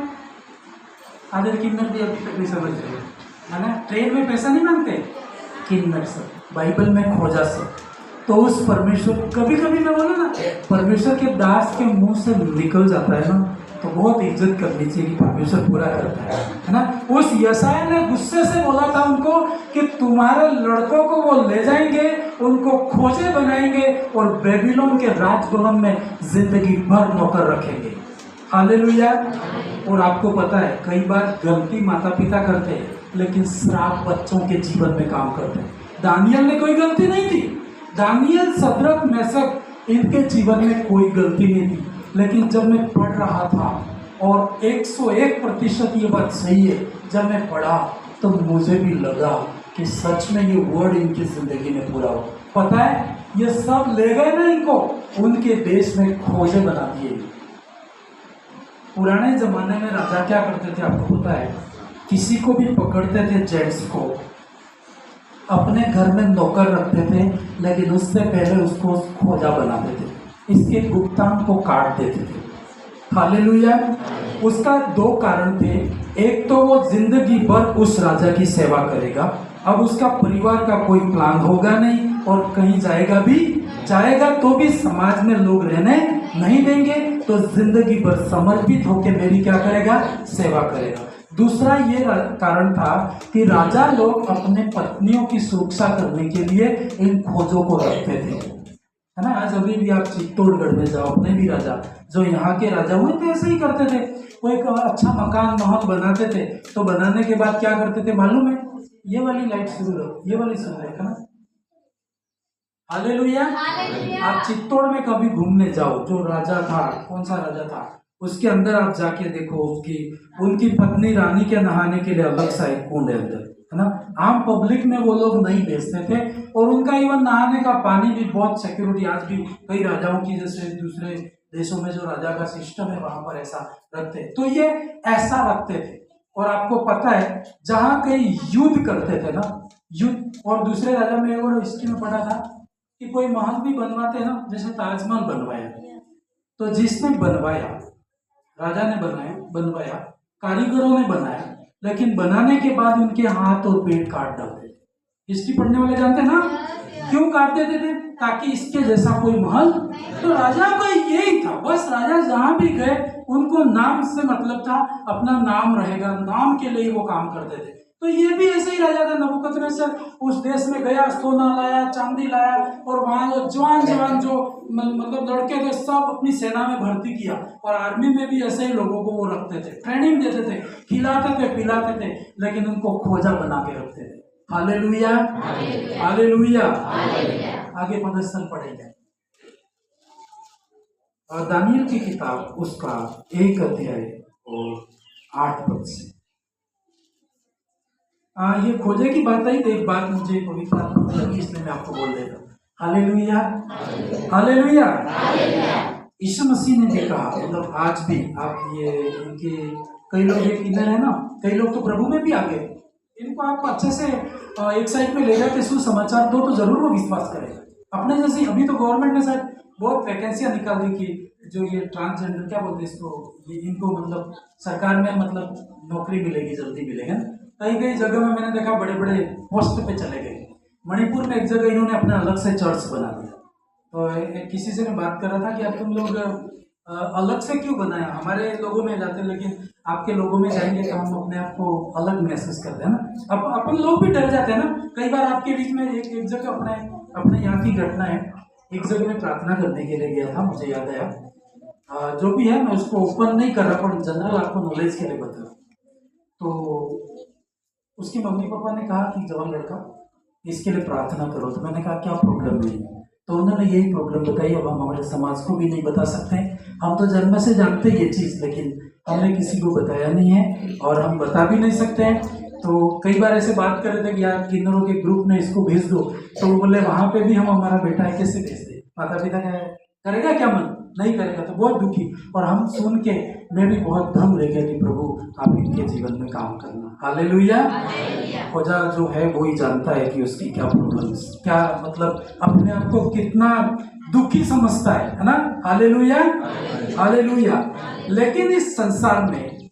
S3: आधे किन्नर भी अभी तक नहीं समझ रहे है ना। ट्रेन में पैसा नहीं मांगते, किन्नर सब, बाइबल में खोजा सब। तो उस परमेश्वर, कभी कभी मैं बोला ना, परमेश्वर के दास के मुंह से निकल जाता है ना, तो बहुत इज्जत करनी चाहिए कि परमेश्वर पूरा करता है ना। उस यशाया ने गुस्से से बोला था उनको कि तुम्हारे लड़कों को वो ले जाएंगे, उनको खोजे बनाएंगे और बेबीलोन के राजभवन में जिंदगी भर नौकर रखेंगे। हालेलुया। और आपको पता है कई बार गलती माता पिता करते हैं, लेकिन श्राप बच्चों के जीवन में काम करते हैं। दानियल ने कोई गलती नहीं थी, दानियल, सदरक, मेशक, इनके जीवन में कोई गलती नहीं थी। लेकिन जब मैं पढ़ रहा था, और 101% ये बात सही है, जब मैं पढ़ा तो मुझे भी लगा कि सच में ये वर्ड इनकी जिंदगी में पूरा हो। पता है ये सब ले गए ना इनको, उनके देश में खोजे बना दिए। पुराने जमाने में राजा क्या करते थे आपको पता है? किसी को भी पकड़ते थे, जेंट्स को अपने घर में नौकर रखते थे, लेकिन उससे पहले उसको खोजा बनाते थे, इसके भुगतान को काट देते थे। हालेलुया। उसका दो कारण थे। एक तो वो जिंदगी भर उस राजा की सेवा करेगा, अब उसका परिवार का कोई प्लान होगा नहीं, और कहीं जाएगा तो भी समाज में लोग रहने नहीं देंगे, तो जिंदगी भर समर्पित होकर मेरी क्या करेगा? सेवा करेगा। दूसरा ये कारण था कि राजा लोग अपने पत्नियों की सुरक्षा करने के लिए इन खोजों को रखते थे, है ना। आज अभी भी आप चित्तौड़गढ़ में जाओ, अपने भी राजा जो यहाँ के राजा हुए थे ऐसे ही करते थे। वो एक अच्छा मकान महल बनाते थे, तो बनाने के बाद क्या करते थे मालूम है? ये वाली लाइट शुरू रहो, ये वाली सुन रहे ना। हालेलुया। आप चित्तौड़ में कभी घूमने जाओ, जो राजा था, कौन सा राजा था, उसके अंदर आप जाके देखो, उनकी पत्नी रानी के नहाने के लिए अलग सा एक कुंड है अंदर, है ना। आम पब्लिक में वो लोग नहीं बेचते थे, और उनका इवन नहाने का पानी भी बहुत सिक्योरिटी, आज भी कई राजाओं की, जैसे दूसरे देशों में जो राजा का सिस्टम है वहां पर ऐसा रखते, तो ये ऐसा रखते थे। और आपको पता है जहाँ कई युद्ध करते थे ना, युद्ध, और दूसरे राजा में और हिस्ट्री में पढ़ा था कि कोई महल भी बनवाते ना, जैसे ताजमहल बनवाया, तो जिसने बनवाया, राजा ने बनवाया, कारीगरों ने बनाया, लेकिन बनाने के बाद उनके हाथ और पेट काट डालते थे। हिस्ट्री पढ़ने वाले जानते ना क्यों काट देते थे? ताकि इसके जैसा कोई महल। तो राजा का यही था, बस राजा जहां भी गए उनको नाम से मतलब था, अपना नाम रहेगा, नाम के लिए वो काम करते थे।
S1: तो ये भी ऐसे ही राजा था नबूकदनेस्सर, उस देश में गया, सोना लाया, चांदी लाया, और वहाँ जो जवान जो मतलब लड़के थे सब अपनी सेना में भर्ती किया, और आर्मी में भी ऐसे ही लोगों को वो रखते थे, ट्रेनिंग देते थे, खिलाते थे, पिलाते थे, लेकिन उनको खोजा बना के रखते थे। Hallelujah, hallelujah. आगे प्रदर्शन पढ़ेंगे। और दानियल की किताब उसका 1 अध्याय और 8 पद से ये खोजे की बात आई, तो एक बात मुझे पवित्र आत्मा में लगी, इसलिए मैं आपको बोल देता हूँ। Hallelujah, hallelujah. यीशु मसीह ने भी कहा, मतलब आज भी आप ये इनके कई लोग ये किधर है ना, कई लोग तो प्रभु में भी आ गए, इनको आप अच्छे से एक साइड में ले जाके सुसमाचार दो तो जरूर वो विश्वास करेगा। अपने जैसे अभी तो गवर्नमेंट ने शायद बहुत वैकेंसियां निकाल दी कि जो ये ट्रांसजेंडर क्या बोलते हैं इसको, ये इनको मतलब सरकार में मतलब नौकरी मिलेगी, जल्दी मिलेगा। कई कई जगह में मैंने देखा बड़े बड़े पोस्ट पे चले गए। मणिपुर में एक जगह इन्होंने अपना अलग से चर्च बना दिया। तो किसी से मैं बात कर रहा था कि अब तुम लोग अलग से क्यों बनाया, हमारे लोगों में जाते लेकिन आपके लोगों में जाएंगे तो हम अपने आप को अलग महसूस करते हैं ना। अब अपन लोग भी डर जाते हैं ना कई बार। आपके बीच में एक जगह अपने यहाँ की घटना है, एक जगह में प्रार्थना करने के लिए गया था, मुझे याद आया। जो भी है मैं उसको ओपन नहीं कर रहा, पर जनरल आपको नॉलेज के लिए बता रहा। तो उसके मम्मी पापा ने कहा कि जवान लड़का इसके लिए प्रार्थना करो। तो मैंने कहा क्या प्रॉब्लम है, तो उन्होंने यही प्रॉब्लम बताई। अब हम हमारे समाज को भी नहीं बता सकते, हम तो जन्म से जानते ये चीज़, लेकिन हमने किसी को बताया नहीं है और हम बता भी नहीं सकते हैं। तो कई बार ऐसे बात कर रहे थे कि यार किन्नरों के ग्रुप में इसको भेज दो, तो वो बोले वहाँ पे भी हम हमारा बेटा है कैसे भेज दे, माता पिता करेगा क्या, मन नहीं करेगा। तो बहुत दुखी, और हम सुन के मैं भी बहुत धम ले गया कि प्रभु आप इनके जीवन में काम करना। हालेलुया। खुदा जो है वो ही जानता है कि उसकी क्या प्रॉब्लम, क्या मतलब अपने आप को कितना दुखी समझता है ना। Hallelujah, hallelujah. लेकिन इस संसार में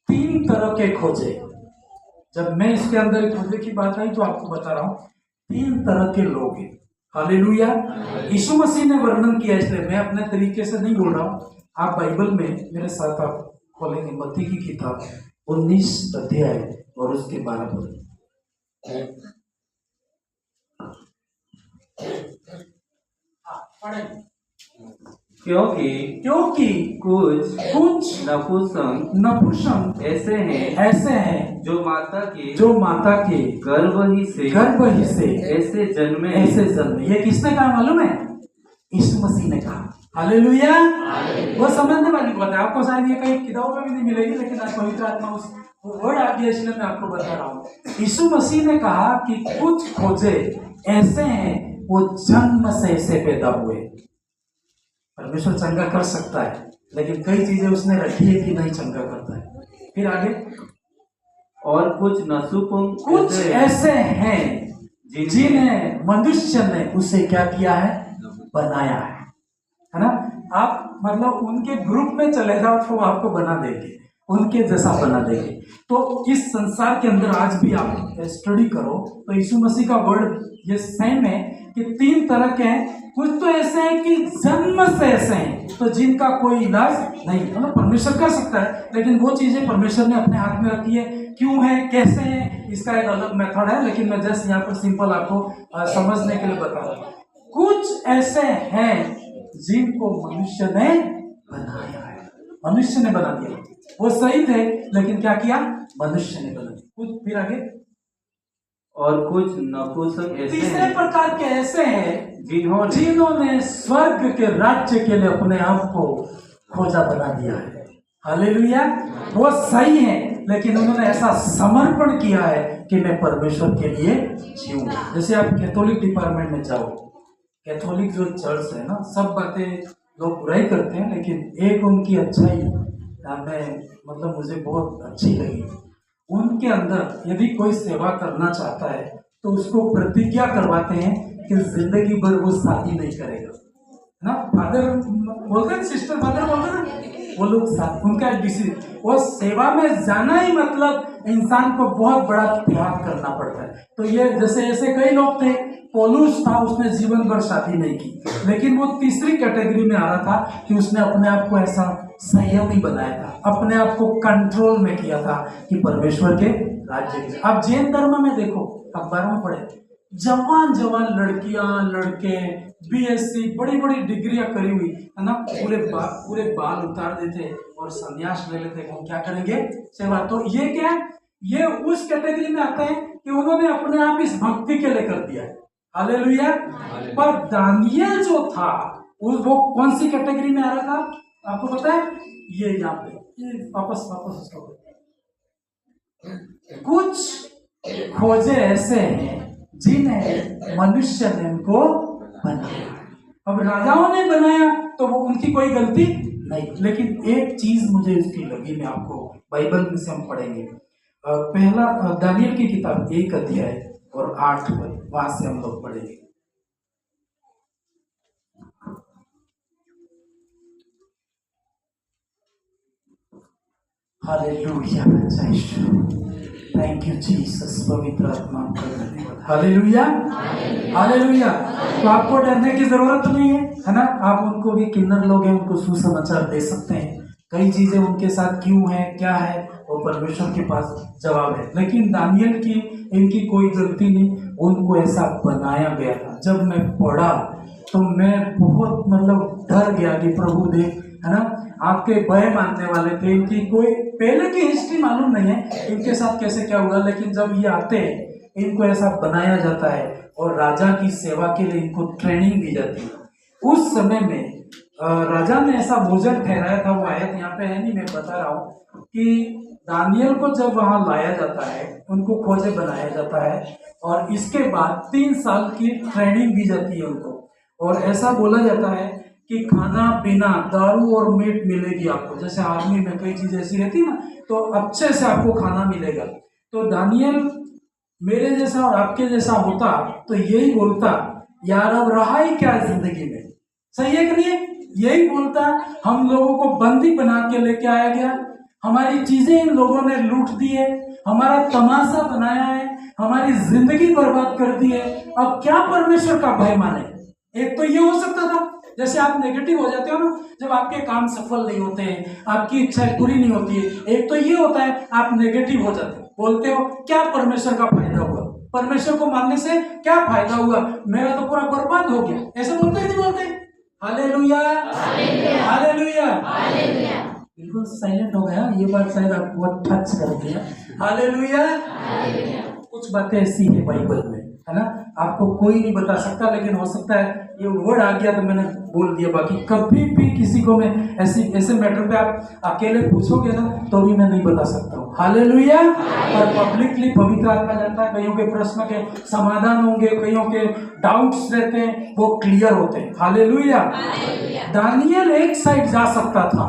S1: 3 तरह के खोजे, जब मैं इसके अंदर खोजे की बात आई तो आपको बता रहा हूँ 3 तरह के लोग हैं। हालेलुया। यीशु मसीह ने वर्णन किया, इसलिए मैं अपने तरीके से नहीं बोल रहा हूँ। आप बाइबल में मेरे साथ आप खोलेंगे मत्ती की किताब 19 अध्याय और उसके 12 पद।
S3: क्योंकि कुछ नपुंसक ऐसे हैं जो माता के गर्भ ही से ऐसे जन्मे।
S1: ये किसने कहा मालूम है? यीशु मसीह ने कहा। हालेलुया। वो समझने वाली बात है, आपको शायद ये कहीं किताबों में भी नहीं मिलेगी, लेकिन आज पवित्र आत्मा उस वर्ड आ गया, इसलिए मैं आपको बता रहा हूँ। यीशु मसीह ने कहा कि कुछ खोजे ऐसे हैं वो जन्म से ऐसे पैदा हुए। परमेश्वर चंगा कर सकता है, लेकिन कई चीजें उसने रखी है कि नहीं चंगा करता है। फिर आगे,
S3: और कुछ नपुंसक
S1: कुछ ऐसे हैं जिन्हें मनुष्य ने उसे क्या किया है, बनाया है ना। आप मतलब उनके ग्रुप में चले जाओ तो आपको बना देंगे, उनके जैसा बना देंगे। तो इस संसार के अंदर आज भी आप स्टडी करो तो यीशु मसीह का वर्ड ये सेम है कि 3 तरह के हैं। कुछ तो ऐसे हैं कि जन्म से ऐसे हैं, तो जिनका कोई इलाज नहीं, मतलब परमेश्वर कर सकता है, लेकिन वो चीजें परमेश्वर ने अपने हाथ में रखी है। क्यों है, कैसे है, इसका एक अलग मेथड है, लेकिन मैं जस्ट यहाँ पर सिंपल आपको समझने के लिए बता रहा हूँ। कुछ ऐसे हैं जिनको मनुष्य ने बनाया है, मनुष्य ने बना दिया। वो सही थे, लेकिन क्या किया, मनुष्य ने बना दिया। कुछ फिर आगे,
S3: और कुछ नपुंसक ऐसे
S1: तीसरे प्रकार के ऐसे हैं जिन्होंने स्वर्ग के राज्य के लिए अपने आप को खोजा बना दिया है। हालेलुया। वो सही है, लेकिन उन्होंने ऐसा समर्पण किया है कि मैं परमेश्वर के लिए जीऊंगा। जैसे आप कैथोलिक डिपार्टमेंट में जाओ, कैथोलिक जो चर्च है ना, सब बातें लोग बुराई करते हैं, लेकिन एक उनकी अच्छाई मतलब मुझे बहुत अच्छी लगी। उनके अंदर यदि कोई सेवा करना चाहता है तो उसको प्रतिज्ञा करवाते हैं कि जिंदगी भर वो शादी नहीं करेगा ना। फादर बोलते हैं, सिस्टर फादर बोलते हैं, वो लोग साथ, उनका एक डिसीजन। वो सेवा में जाना ही मतलब इंसान को बहुत बड़ा त्याग करना पड़ता है। तो ये जैसे ऐसे कई लोग थे, पौलुस था, उसने जीवन भर शादी नहीं की, लेकिन वो तीसरी कैटेगरी में आ रहा था कि उसने अपने आप को ऐसा संयमी बनाया था, अपने आप को कंट्रोल में किया था कि परमेश्वर के राज्य की। अब जैन धर्म में देखो, अखबारों में पढ़े, जवान जवान लड़कियां लड़के बीएससी बड़ी बड़ी डिग्रियां करी हुई है ना, पूरे बाल उतार देते और संन्यास ले लेते, हम क्या करेंगे सेवा। तो ये क्या है, ये उस कैटेगरी में आते हैं कि उन्होंने अपने आप इस भक्ति के लिए कर दिया है। हालेलुया। पर दानियल जो था वो कौन सी कैटेगरी में आ रहा था आपको पता है? ये यहाँ पे ये वापस उसको, कुछ खोजे ऐसे हैं जिन्हें मनुष्य ने उनको बनाया। अब राजाओं ने बनाया तो वो उनकी कोई गलती नहीं, लेकिन एक चीज मुझे इसकी लगी, मैं आपको बाइबल में से हम पढ़ेंगे। पहला दानियल की किताब 1 अध्याय और 8 पद, वहां से हम लोग पढ़ेंगे। हालेलुया, थैंक यू जीसस, पवित्र आत्मा का धन्यवाद। Hallelujah, hallelujah. तो आपको डरने की जरूरत नहीं है ना। आप उनको भी किन्नर लोग हैं, उनको सुसमाचार दे सकते हैं। कई चीजें उनके साथ क्यों है क्या है वो परमेश्वर के पास जवाब है। लेकिन दानियल की इनकी कोई गलती नहीं, उनको ऐसा बनाया गया था। जब मैं पढ़ा तो मैं बहुत डर गया कि प्रभु देख, है ना, आपके भय मानने वाले थे, इनकी कोई पहले की हिस्ट्री मालूम नहीं है इनके साथ कैसे क्या हुआ, लेकिन जब ये आते हैं इनको ऐसा बनाया जाता है और राजा की सेवा के लिए इनको ट्रेनिंग दी जाती है। उस समय में राजा ने ऐसा भोजन ठहराया था, वो आयत यहाँ पे है नहीं, मैं बता रहा हूँ कि दानियल को जब वहां लाया जाता है, उनको खोजे बनाया जाता है और इसके बाद 3 साल की ट्रेनिंग दी जाती है उनको। और ऐसा बोला जाता है कि खाना पीना दारू और मीट मिलेगी आपको, जैसे आर्मी में कई चीजें ऐसी रहती ना, तो अच्छे से आपको खाना मिलेगा। तो दानियल मेरे जैसा और आपके जैसा होता तो यही बोलता, यार अब रहा ही क्या जिंदगी में, सही है कि नहीं? यही बोलता, हम लोगों को बंदी बना के लेके आया गया, हमारी चीजें इन लोगों ने लूट दी है, हमारा तमाशा बनाया है, हमारी जिंदगी बर्बाद कर दी है, अब क्या परमेश्वर का भय माने? एक तो ये हो सकता था, जैसे आप नेगेटिव हो जाते हो ना जब आपके काम सफल नहीं होते हैं, आपकी इच्छाएं पूरी नहीं होती है, एक तो ये होता है आप नेगेटिव हो जाते हो, बोलते हो क्या परमेश्वर का फायदा हुआ, परमेश्वर को मानने से क्या फायदा हुआ, मेरा तो पूरा बर्बाद हो गया, ऐसे बोलते ही नहीं बोलते? हालेलुया, हालेलुया, बिल्कुल साइलेंट हो गया, ये बात शायद आपको टच कर दिया। हालेलुया। कुछ बातें ऐसी है बाइबल में, है ना, आपको कोई नहीं बता सकता, लेकिन हो सकता है ये वर्ड आ गया तो मैंने बोल दिया। बाकी कभी भी किसी को मैं ऐसे मैटर पे आप अकेले पूछोगे ना तो भी मैं नहीं बता सकता हूँ। हालेलुया। और पब्लिकली पवित्र आत्मा जानता है, कईयों के प्रश्न के समाधान होंगे, कईयों के डाउट्स रहते हैं, वो क्लियर होते हैं। हालेलुया। दानियल एक साइड जा सकता था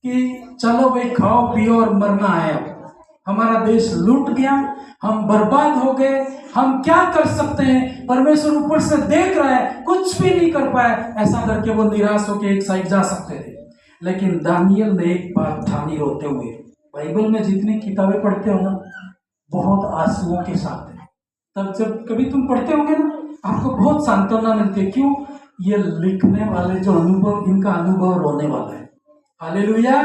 S1: कि चलो भाई खाओ पियो और मरना है, हमारा देश लूट गया, हम बर्बाद हो गए, हम क्या कर सकते हैं, परमेश्वर ऊपर से देख रहा है, कुछ भी नहीं कर पाए, ऐसा करके वो निराश होकर एक साइड जा सकते थे। लेकिन दानियल ने एक बात ठानी रोते हुए, बाइबल में जितनी किताबें पढ़ते हो ना बहुत आंसुओं के साथ है, तब जब कभी तुम पढ़ते होंगे ना आपको बहुत सांत्वना मिलती है। क्यों? ये लिखने वाले जो अनुभव, इनका अनुभव रोने वाला है। हालेलुया।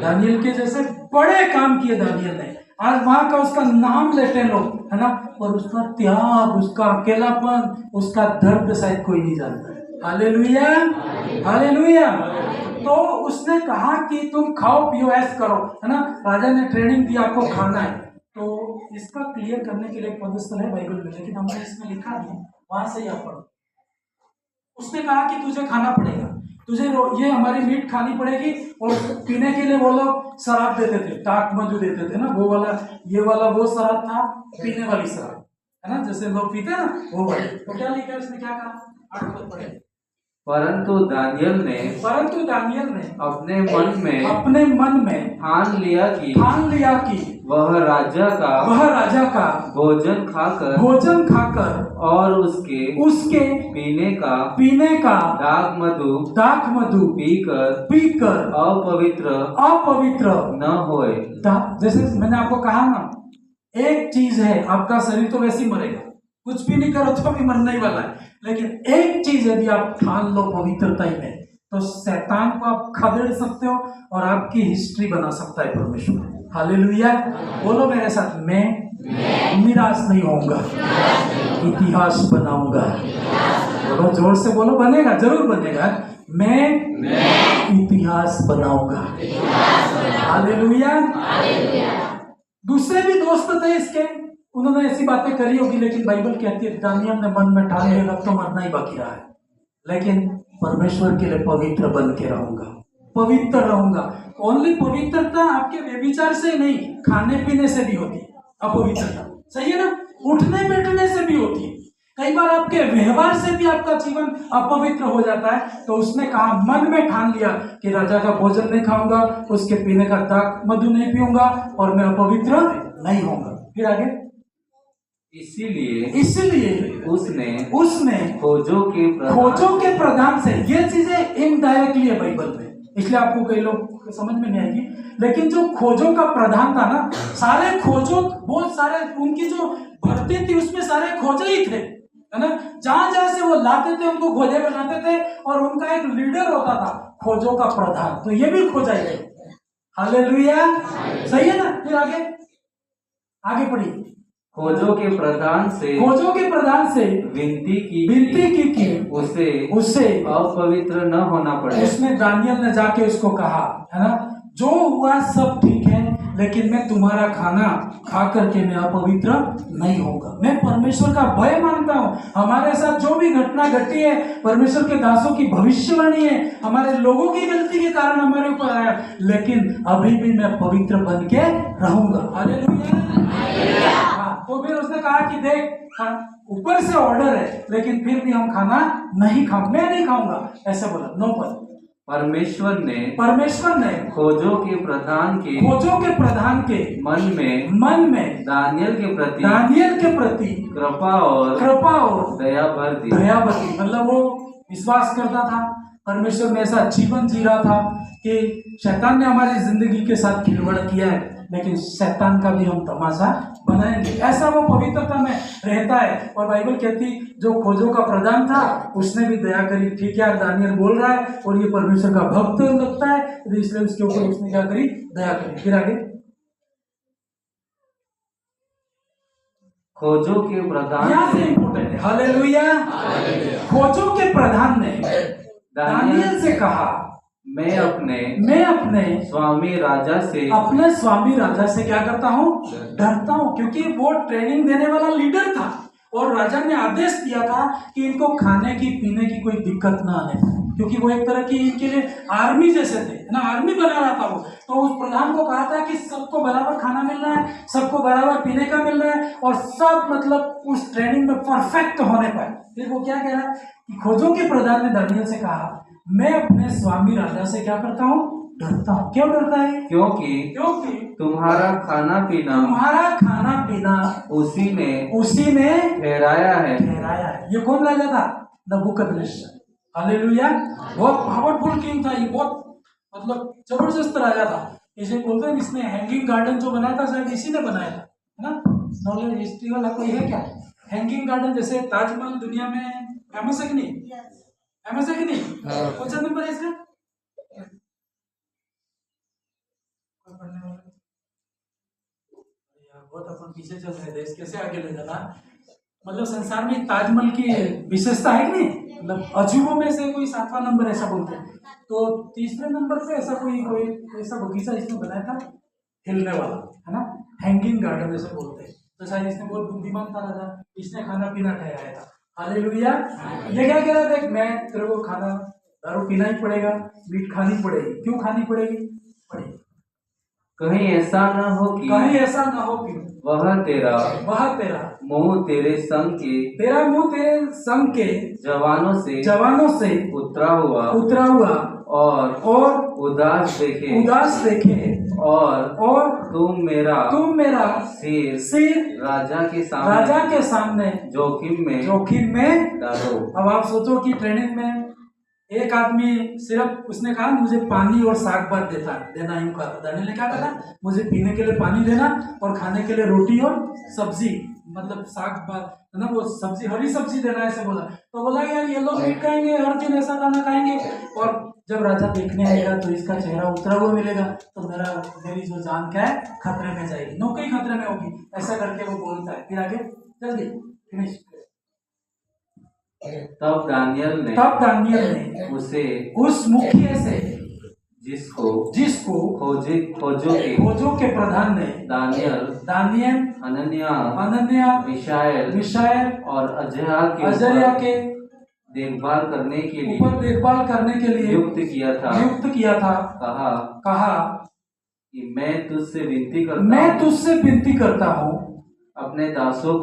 S1: दानियल के जैसे बड़े काम किए दानियल ने, आज वहां का उसका नाम लेते हैं लोग, है ना, और उसका त्याग, उसका अकेलापन, उसका दर्द शायद कोई नहीं जानता है। Hallelujah, hallelujah. तो उसने कहा कि तुम खाओ पियो ऐश करो, है ना, राजा ने ट्रेनिंग दी आपको खाना है। तो इसका क्लियर करने के लिए एक पदस्थल है बाइबल में, लेकिन हमने इसमें लिखा नहीं, वहां से आप पढ़ो। उसने कहा कि तुझे खाना पड़ेगा, तुझे ये हमारी मीट खानी पड़ेगी, और पीने के लिए वो लोग शराब देते थे, टाक मधु देते थे ना, वो वाला, ये वाला वो शराब था, पीने वाली शराब, है ना, जैसे लोग पीते ना वो वाली। तो क्या लिखा है उसने, क्या कहा, 8 पद पढ़े।
S3: परंतु दानियल ने
S1: अपने मन में
S3: ठान लिया कि वह राजा का भोजन खाकर और उसके पीने का दाख मधु पीकर अपवित्र न होए।
S1: जैसे मैंने आपको कहा ना, एक चीज है, आपका शरीर तो वैसे ही मरेगा, कुछ भी नहीं करो तो भी मरने ही वाला है, लेकिन एक चीज यदि आप ठान लो पवित्रता ही में, तो शैतान को आप खदेड़ सकते हो और आपकी हिस्ट्री बना सकता है परमेश्वर। हालेलुया। बोलो मेरे साथ, मैं निराश नहीं होऊंगा, इतिहास बनाऊंगा। बोलो जोर से बोलो, बनेगा, जरूर बनेगा। मैं इतिहास बनाऊंगा। हालेलुया। दूसरे भी दोस्त थे इसके, उन्होंने ऐसी बातें करी होगी, लेकिन बाइबल कहती है दानियल ने मन में ठान लिया तो मरना ही बाकी रहा है, लेकिन परमेश्वर के लिए पवित्र बन के रहूंगा, पवित्र रहूंगा। ओनली पवित्रता आपके व्यभिचार से नहीं, खाने पीने से भी होती है अपवित्रता, सही है ना, उठने बैठने से भी होती है। कई बार आपके व्यवहार से भी आपका जीवन अपवित्र हो जाता है। तो उसने कहा, मन में ठान लिया कि राजा का भोजन नहीं खाऊंगा, उसके पीने का दाख मधु नहीं पीऊंगा और मैं अपवित्र नहीं होऊंगा। फिर आगे,
S3: इसीलिए उसने
S1: खोजों के प्रधान से, ये चीजें इनडायरेक्टली है बाइबल में, इसलिए आपको कई लोग समझ में नहीं आएगी, लेकिन जो खोजों का प्रधान था ना, सारे खोजों, बहुत सारे उनकी जो भर्ती थी उसमें सारे खोजे ही थे, है ना। जहां जहां से वो लाते थे उनको खोजे बनाते थे, और उनका एक लीडर होता था खोजों का प्रधान, तो ये भी खोजा ही है। हालेलुया, सही है ना। फिर आगे पढ़िए।
S3: खोजों के प्रधान से
S1: विनती की उसे
S3: अपवित्र न होना पड़े।
S1: उसने, दानियल ने जाके उसको कहा, है ना, जो हुआ सब ठीक है, लेकिन मैं तुम्हारा खाना खा करके मैं अपवित्र नहीं होगा। मैं परमेश्वर का भय मानता हूँ। हमारे साथ जो भी घटना घटी है, परमेश्वर के दासों की भविष्यवाणी है, हमारे लोगों की गलती के कारण हमारे ऊपर आया, लेकिन अभी भी मैं पवित्र बन के रहूंगा। हालेलुया। तो फिर उसने कहा कि देख, ऊपर से ऑर्डर है, लेकिन फिर भी हम खाना नहीं खाऊंगा, मैं नहीं खाऊंगा, ऐसे बोला। 9 पद।
S3: परमेश्वर ने
S1: खोजों के प्रधान के मन में
S3: दानियल के प्रति कृपा और दया भर दी।
S1: मतलब वो विश्वास करता था, परमेश्वर में ऐसा जीवन जी रहा था कि शैतान ने हमारी जिंदगी के साथ खिलवाड़ किया है, लेकिन शैतान का भी हम तमाशा बनाएंगे, ऐसा वो पवित्रता में रहता है। और बाइबल कहती, जो खोजों का प्रधान था उसने भी दया करी। ठीक है यार, दानियल बोल रहा है और ये परमेश्वर का भक्त लगता है, तो इसलिए उसके ऊपर उसने क्या करी, दया करी। फिर आगे,
S3: खोजों के प्रधान,
S1: यहाँ से इंपॉर्टेंट है। हालेलुया। खोजों के प्रधान ने दानियल से कहा,
S3: मैं अपने
S1: स्वामी राजा से क्या करता हूँ, डरता हूँ, क्योंकि वो ट्रेनिंग देने वाला लीडर था और राजा ने आदेश दिया था कि इनको खाने की पीने की कोई दिक्कत ना आने पाए, क्योंकि वो एक तरह की इनके लिए आर्मी जैसे थे ना, आर्मी बना रहा था वो। तो उस प्रधान को कहा था कि सबको बराबर खाना मिल रहा है, सबको बराबर पीने का मिल रहा है, और सब मतलब उस ट्रेनिंग में परफेक्ट होने पाए। फिर वो क्या कह रहा है कि खोजों के प्रधान ने दानियल से कहा, मैं अपने स्वामी राजा से क्या करता हूँ, डरता हूँ। क्यों डरता है?
S3: क्योंकि तुम्हारा खाना पीना उसी ने ठहराया है।
S1: ये कौन राजा था? नबूकदनेस्सर। हालेलुया। बहुत पावरफुल किंग था ये, बहुत मतलब जबरदस्त राजा था। इसे बोलते हैं, इसने हैंगिंग गार्डन जो बनाया था शायद इसी ने बनाया था, है ना। नॉलेज हिस्ट्री वाला कोई है क्या? हैंगिंग गार्डन जैसे ताजमहल दुनिया में फेमस है कि नहीं? फेमस है कि नहीं? कौन सा नंबर है इसका? बहुत अपन पीछे चल रहे थे, कैसे आगे ले जाना। मतलब संसार में ताजमहल की विशेषता है कि नहीं, मतलब अजूबों में से कोई 7वां नंबर ऐसा बोलते हैं। तो तीसरे नंबर पे ऐसा कोई ऐसा बगीचा इसने बनाया था, हिलने वाला, है ना, हैंगिंग गार्डन ऐसे बोलते हैं। तो शायद इसने बहुत बुद्धिमान था राजा, इसने खाना पीना ठहराया था। हालेलुया। ये क्या कह रहा था, मैं तेरे को खाना दारू पीना ही पड़ेगा, मीट खानी पड़ेगी। क्यों खानी पड़ेगी?
S3: कहीं ऐसा न हो कि वह तेरा मुंह तेरे संग के जवानों से उतरा हुआ और उदास देखे और तुम मेरा सिर राजा के सामने जोखिम में डालो।
S1: अब आप सोचो कि ट्रेनिंग में एक आदमी सिर्फ, उसने कहा मुझे पानी और साग भात देना, यूं कहा। दानियल ने क्या कहा? मुझे पीने के लिए पानी देना और खाने के लिए रोटी और सब्जी
S2: मतलब है ना, वो सब्जी, हरी सब्जी देना है ऐसे बोला। तो बोला यार ये लोग मीट खाएंगे, हर दिन ऐसा खाना खाएंगे, और जब राजा देखने आएगा तो इसका चेहरा उतरा हुआ मिलेगा, तो मेरी जो जान क्या है खतरे में जाएगी, नौकरी खतरे में होगी, ऐसा करके वो बोलता है। फिर आगे जल्दी फिनिश।
S3: तब दानियल
S2: ने
S3: उसे
S2: उस मुखिया से, जिसको खोजों के प्रधान ने, दानियल अनन्या मिशाएल और अजर्या के
S3: देखभाल करने के लिए
S2: युक्त किया था। कहा
S3: कि मैं तुझसे
S2: विनती करता हूँ
S3: अपने दासों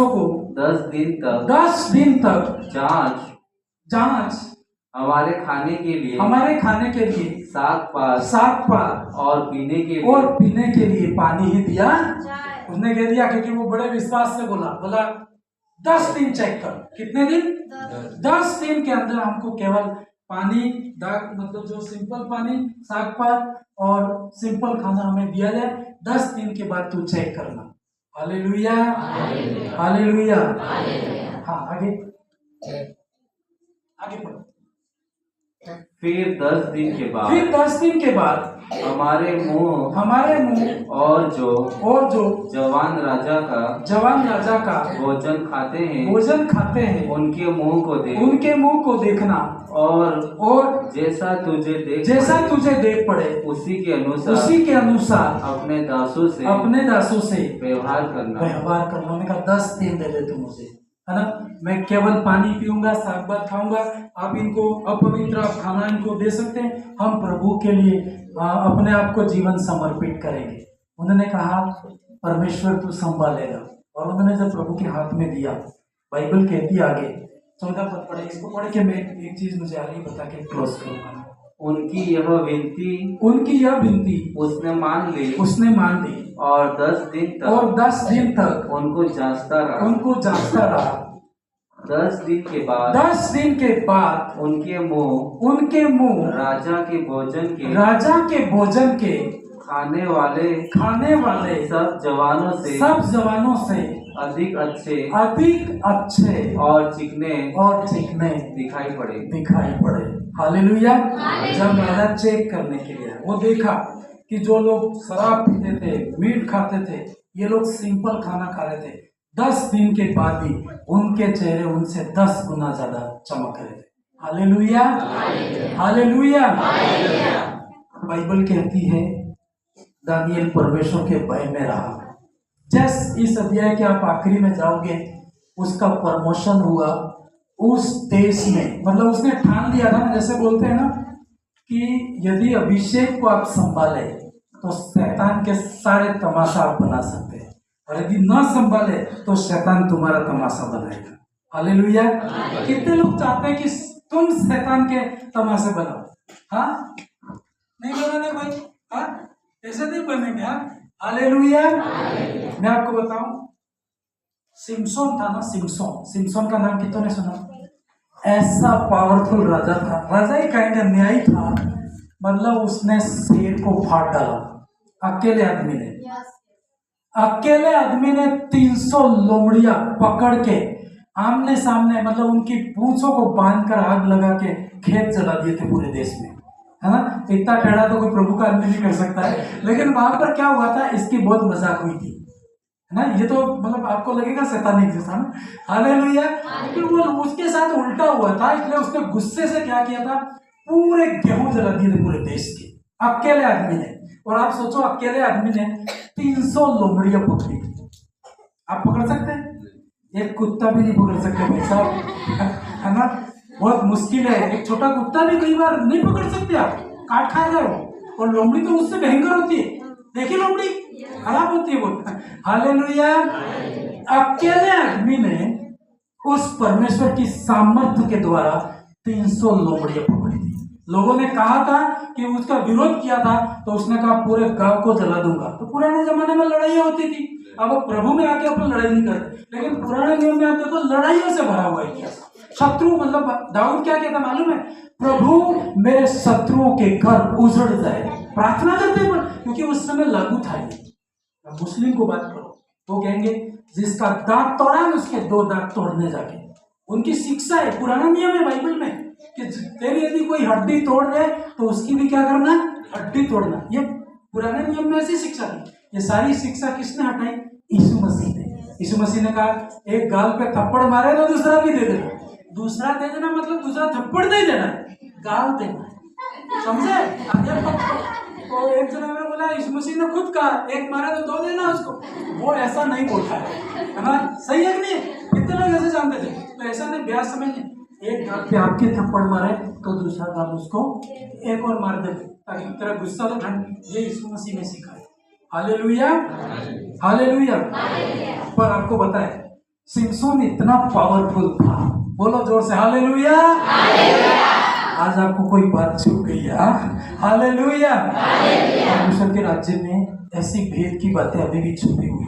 S3: को 10 दिन तक जांच हमारे खाने के लिए सात पार और पीने के लिए पानी ही दिया।
S2: उसने कह दिया, क्योंकि वो बड़े विश्वास से बोला 10 दिन चेक कर। कितने दिन? 10 दिन के अंदर हमको केवल पानी, मतलब जो सिंपल पानी, साग पात और सिंपल खाना हमें दिया जाए। 10 दिन के बाद तू चेक करना। Hallelujah, hallelujah. हाँ, आगे पढ़ो।
S3: फिर 10 दिन के बाद हमारे मुंह और जो जवान राजा का भोजन खाते हैं उनके मुंह को देखना, और जैसा तुझे देख पड़े उसी के अनुसार अपने दासों से व्यवहार करना।
S2: मैंने कहा 10 दिन दे दे तुम मुझे, है ना। मैं केवल पानी पीऊंगा, साग भात खाऊंगा, आप इनको अपवित्र खाना इनको दे सकते हैं, हम प्रभु के लिए अपने आप को जीवन समर्पित करेंगे। उन्होंने कहा परमेश्वर तू संभालेगा, और उन्होंने जब प्रभु के हाथ में दिया, बाइबल कहती आगे 14 पद पढ़े, इसको पढ़ के मैं एक चीज मुझे आ रही बता के क्लोज करूंगा।
S3: उनकी यह विनती उसने मान ली और 10 दिन तक उनको जांचता रहा। 10 दिन के बाद उनके मुंह राजा के भोजन के खाने वाले सब जवानों से अधिक अच्छे और चिकने दिखाई पड़े। हालेलुया। जब राजा चेक करने के लिए वो देखा कि जो लोग शराब पीते थे, मीट खाते थे, ये लोग सिंपल खाना खा रहे थे, 10 दिन के बाद भी उनके चेहरे उनसे 10 गुना ज्यादा चमक रहे थे। Hallelujah, hallelujah. बाइबल कहती है दानियल परमेश्वर के भय में रहा। जस इस अध्याय के आप आखिरी में जाओगे, उसका प्रमोशन हुआ उस देश में। मतलब उसने ठान लिया था ना, जैसे बोलते हैं ना कि यदि अभिषेक को आप संभाले तो शैतान के सारे तमाशा आप बना सकते हैं, और यदि ना संभाले तो शैतान तुम्हारा तमाशा बनाएगा। हालेलुया। कितने लोग चाहते हैं कि तुम शैतान के तमाशे बनाओ? हाँ, नहीं बनाने भाई, हाँ, ऐसे नहीं बनेंगे। हाँ, हालेलुया। मैं आपको बताऊं, सिमसोन था ना, सिमसोन का नाम कितनों ने सुना? ऐसा पावरफुल राजा था, राजा ही कहेंगे, न्यायी था। मतलब उसने शेर को फाड़ डाला, अकेले आदमी ने 300 लोमड़ियां पकड़ के आमने सामने, मतलब उनकी पूंछों को बांधकर आग लगा के खेत जला दिए थे पूरे देश में, है ना। इतना टेढ़ा तो कोई प्रभु का आदमी नहीं कर सकता है। लेकिन वहां पर क्या हुआ था, इसकी बहुत मजाक हुई थी, है ना। ये तो मतलब आपको लगेगा शैतानिक जैसा ना। हालेलुया। फिर वो उसके साथ उल्टा हुआ था, इसलिए उसने गुस्से से क्या किया था, पूरे गेहूं जला दिए थे पूरे देश के, अकेले आदमी ने। और आप सोचो, अकेले आदमी ने 300 लोमड़ियां पकड़ी थी। आप पकड़ सकते हैं? एक कुत्ता भी नहीं पकड़ सकते भाई साहब, है ना। बहुत मुश्किल है, एक छोटा कुत्ता भी कई बार नहीं पकड़ सकते आप, काट खाएगा वो। और लोमड़ी तो उससे भयंकर होती है, देखिए लोमड़ी खराब होती है बहुत। हालेलुया। अकेले आदमी ने उस परमेश्वर की सामर्थ्य के द्वारा 300 लोमड़ियां पकड़ी थी। लोगों ने कहा था कि उसका विरोध किया था, तो उसने कहा पूरे गांव को जला दूंगा। तो पुराने जमाने में लड़ाइयां होती थी, अब प्रभु में आके अपन लड़ाई नहीं करते, लेकिन पुराने नियम में आप देखो लड़ाइयों से भरा हुआ है। शत्रु, मतलब दाऊद क्या कहता मालूम है? प्रभु मेरे शत्रुओं के घर उजड़ जाए, प्रार्थना करते हैं, क्योंकि उस समय लागू था। मुस्लिम को बात करो तो कहेंगे
S2: जिसका दांत तोड़ा न उसके 2 दांत तोड़ने जाके। उनकी शिक्षा है, पुराना नियम है बाइबल में कि तेरी यदि कोई हड्डी तोड़ दे तो उसकी भी क्या करना, हड्डी तोड़ना। ये पुराने नियम में ऐसी शिक्षा थी। ये सारी शिक्षा किसने हटाई? यीशु मसीह ने। यीशु मसीह ने कहा एक गाल पे थप्पड़ मारे तो दूसरा भी दे देना। दूसरा दे देना मतलब दूसरा थप्पड़ नहीं देना, गाल देना, समझे? तो एक जना ने बोला यीशु मसीह ने खुद कहा एक मारे तो 2 देना उसको। वो ऐसा नहीं बोलता है ना, सही है कि नहीं? कितने लोग ऐसे जानते थे? तो ऐसा नहीं, ब्याज समझिए, एक गाल पे आपके थप्पड़ मारे तो दूसरा गाल उसको एक और मार दे ताकि तेरा गुस्सा तो ठंड। ये यीशु मसीह ने सिखाया। Hallelujah, hallelujah. पर आपको बताए सिमसोन इतना पावरफुल था, बोलो जोर से हालेलुया। आज आपको कोई बात छू गई है? हालेलुया। परमेश्वर के राज्य में ऐसी भेद की बातें अभी भी छुपी हुई।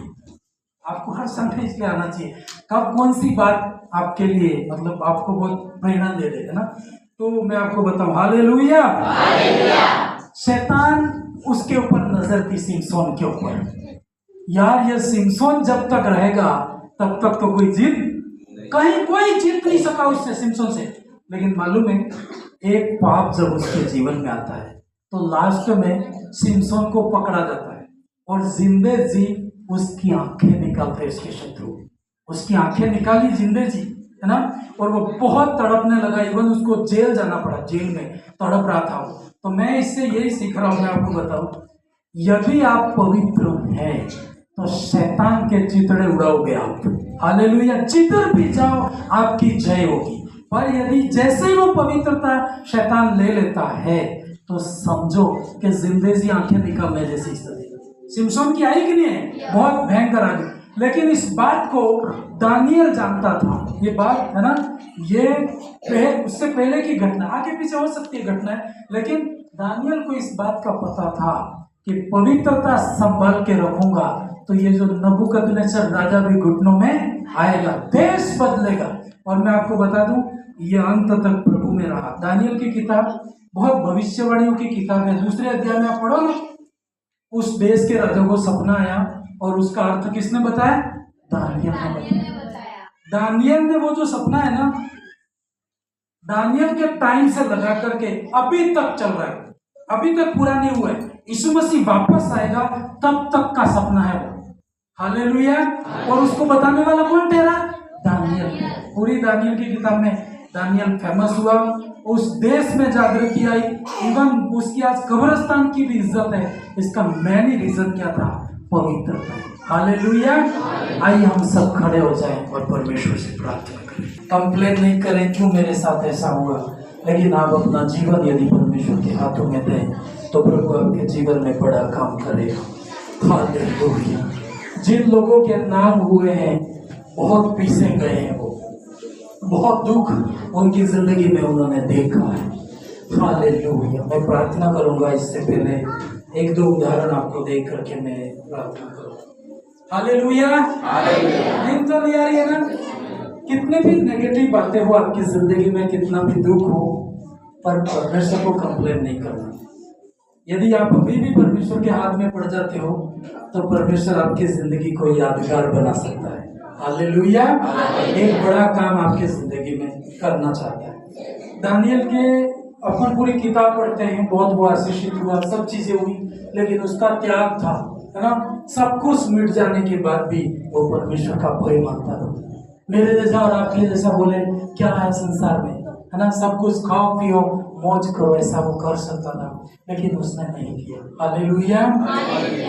S2: आपको हर संडे इसलिए आना चाहिए। कब कौन सी बात आपके लिए मतलब आपको बहुत प्रेरणा दे दे, है ना? तो मैं आपको बताऊं, हालेलुया। शैतान उसके ऊपर नजर थी, सिमसोन के ऊपर। यार ये सिमसोन जब तक रहेगा तब तक तो कोई जीत, कहीं कोई जीत नहीं सका उससे, सिमसोन से। लेकिन मालूम है एक पाप जब उसके जीवन में आता है तो लास्ट में सिमसोन को पकड़ा जाता है और जिंदे जी उसकी आंखें निकालते उसके शत्रु। उसकी आंखें निकाली जिंदे जी, है ना? और वो बहुत तड़पने लगा, इवन उसको जेल जाना पड़ा, जेल में तड़प रहा था वो। तो मैं इससे यही सीख रहा हूं, मैं आपको बताऊं, यदि आप पवित्र हैं तो शैतान के चितड़े उड़ाओगे आप। हालेलुया। चितर भी जाओ आपकी जय होगी। पर यदि जैसे ही वो पवित्रता शैतान ले लेता है तो समझो कि जिंदगी आंखें निकालने जैसी स्थिति सिमसोन की आई कि नहीं है? बहुत भयंकर आ गई। लेकिन इस बात को दानियल जानता था। ये बात है ना, ये उससे पहले की घटना, आगे पीछे हो सकती है घटना है, लेकिन दानियल को इस बात का पता था कि पवित्रता संभाल के रखूंगा तो ये जो नबूकदनेस्सर राजा भी घुटनों में आएगा, देश बदलेगा। और मैं आपको बता दूं ये अंत तक प्रभु में रहा। दानियल की किताब बहुत भविष्यवाणियों की किताब है। 2 अध्याय में आप पढ़ो ना, उस देश के राजा को सपना आया और उसका अर्थ किसने बताया? दानियल ने बताया। दानियल ने वो जो सपना है ना, दानियल के टाइम से लगा करके अभी तक चल रहा है, अभी तक पूरा नहीं हुआ है। यीशु मसीह वापस आएगा तब तक का सपना है वो। हालेलुया। और उसको बताने वाला कौन ठहरा? दानियल। पूरी दानियल की किताब में दानियल फेमस हुआ, उस देश में जागृति आई, इवन उसकी आज कब्रिस्तान की भी इज्जत है। इसका मेन ही रीजन क्या था? पवित्रता। हालेलुया। आइए हम सब खड़े हो जाएं और परमेश्वर से प्रार्थना करें। कंप्लेन नहीं करें क्यों मेरे साथ ऐसा हुआ, लेकिन आप अपना जीवन यदि परमेश्वर के हाथों में दें तो प्रभु आपके जीवन में बड़ा काम करेगा। हालेलुया। जिन लोगों के नाम हुए हैं बहुत पीछे गए हैं, वो बहुत दुख उनकी जिंदगी में उन्होंने देखा है। हालेलुया। मैं प्रार्थना करूंगा, इससे पहले 1-2 उदाहरण आपको देख करके मैं प्रार्थना करूंगा। हालेलुया। नींद तो नहीं आ रही है ना? कितने भी नेगेटिव बातें हो आपकी जिंदगी में, कितना भी दुख हो, पर परमेश्वर को कंप्लेन नहीं करना। यदि आप अभी भी परमेश्वर के हाथ में पड़ जाते हो तो परमेश्वर आपकी जिंदगी को यादगार बना सकता है। हालेलुया। एक बड़ा काम आपकी जिंदगी में करना चाहता है। दानियल के अपन पूरी किताब पढ़ते हैं, बहुत वो आशीषित हुआ, सब चीजें हुई, लेकिन उसका त्याग था, है ना? सब कुछ मिट जाने के बाद भी वो परमेश्वर का भय मानता था। मेरे जैसा और आपके जैसा बोले क्या है संसार में, है ना? सब कुछ खाओ पियो मौज करो, ऐसा वो कर सकता था, लेकिन उसने नहीं किया। हालेलुया।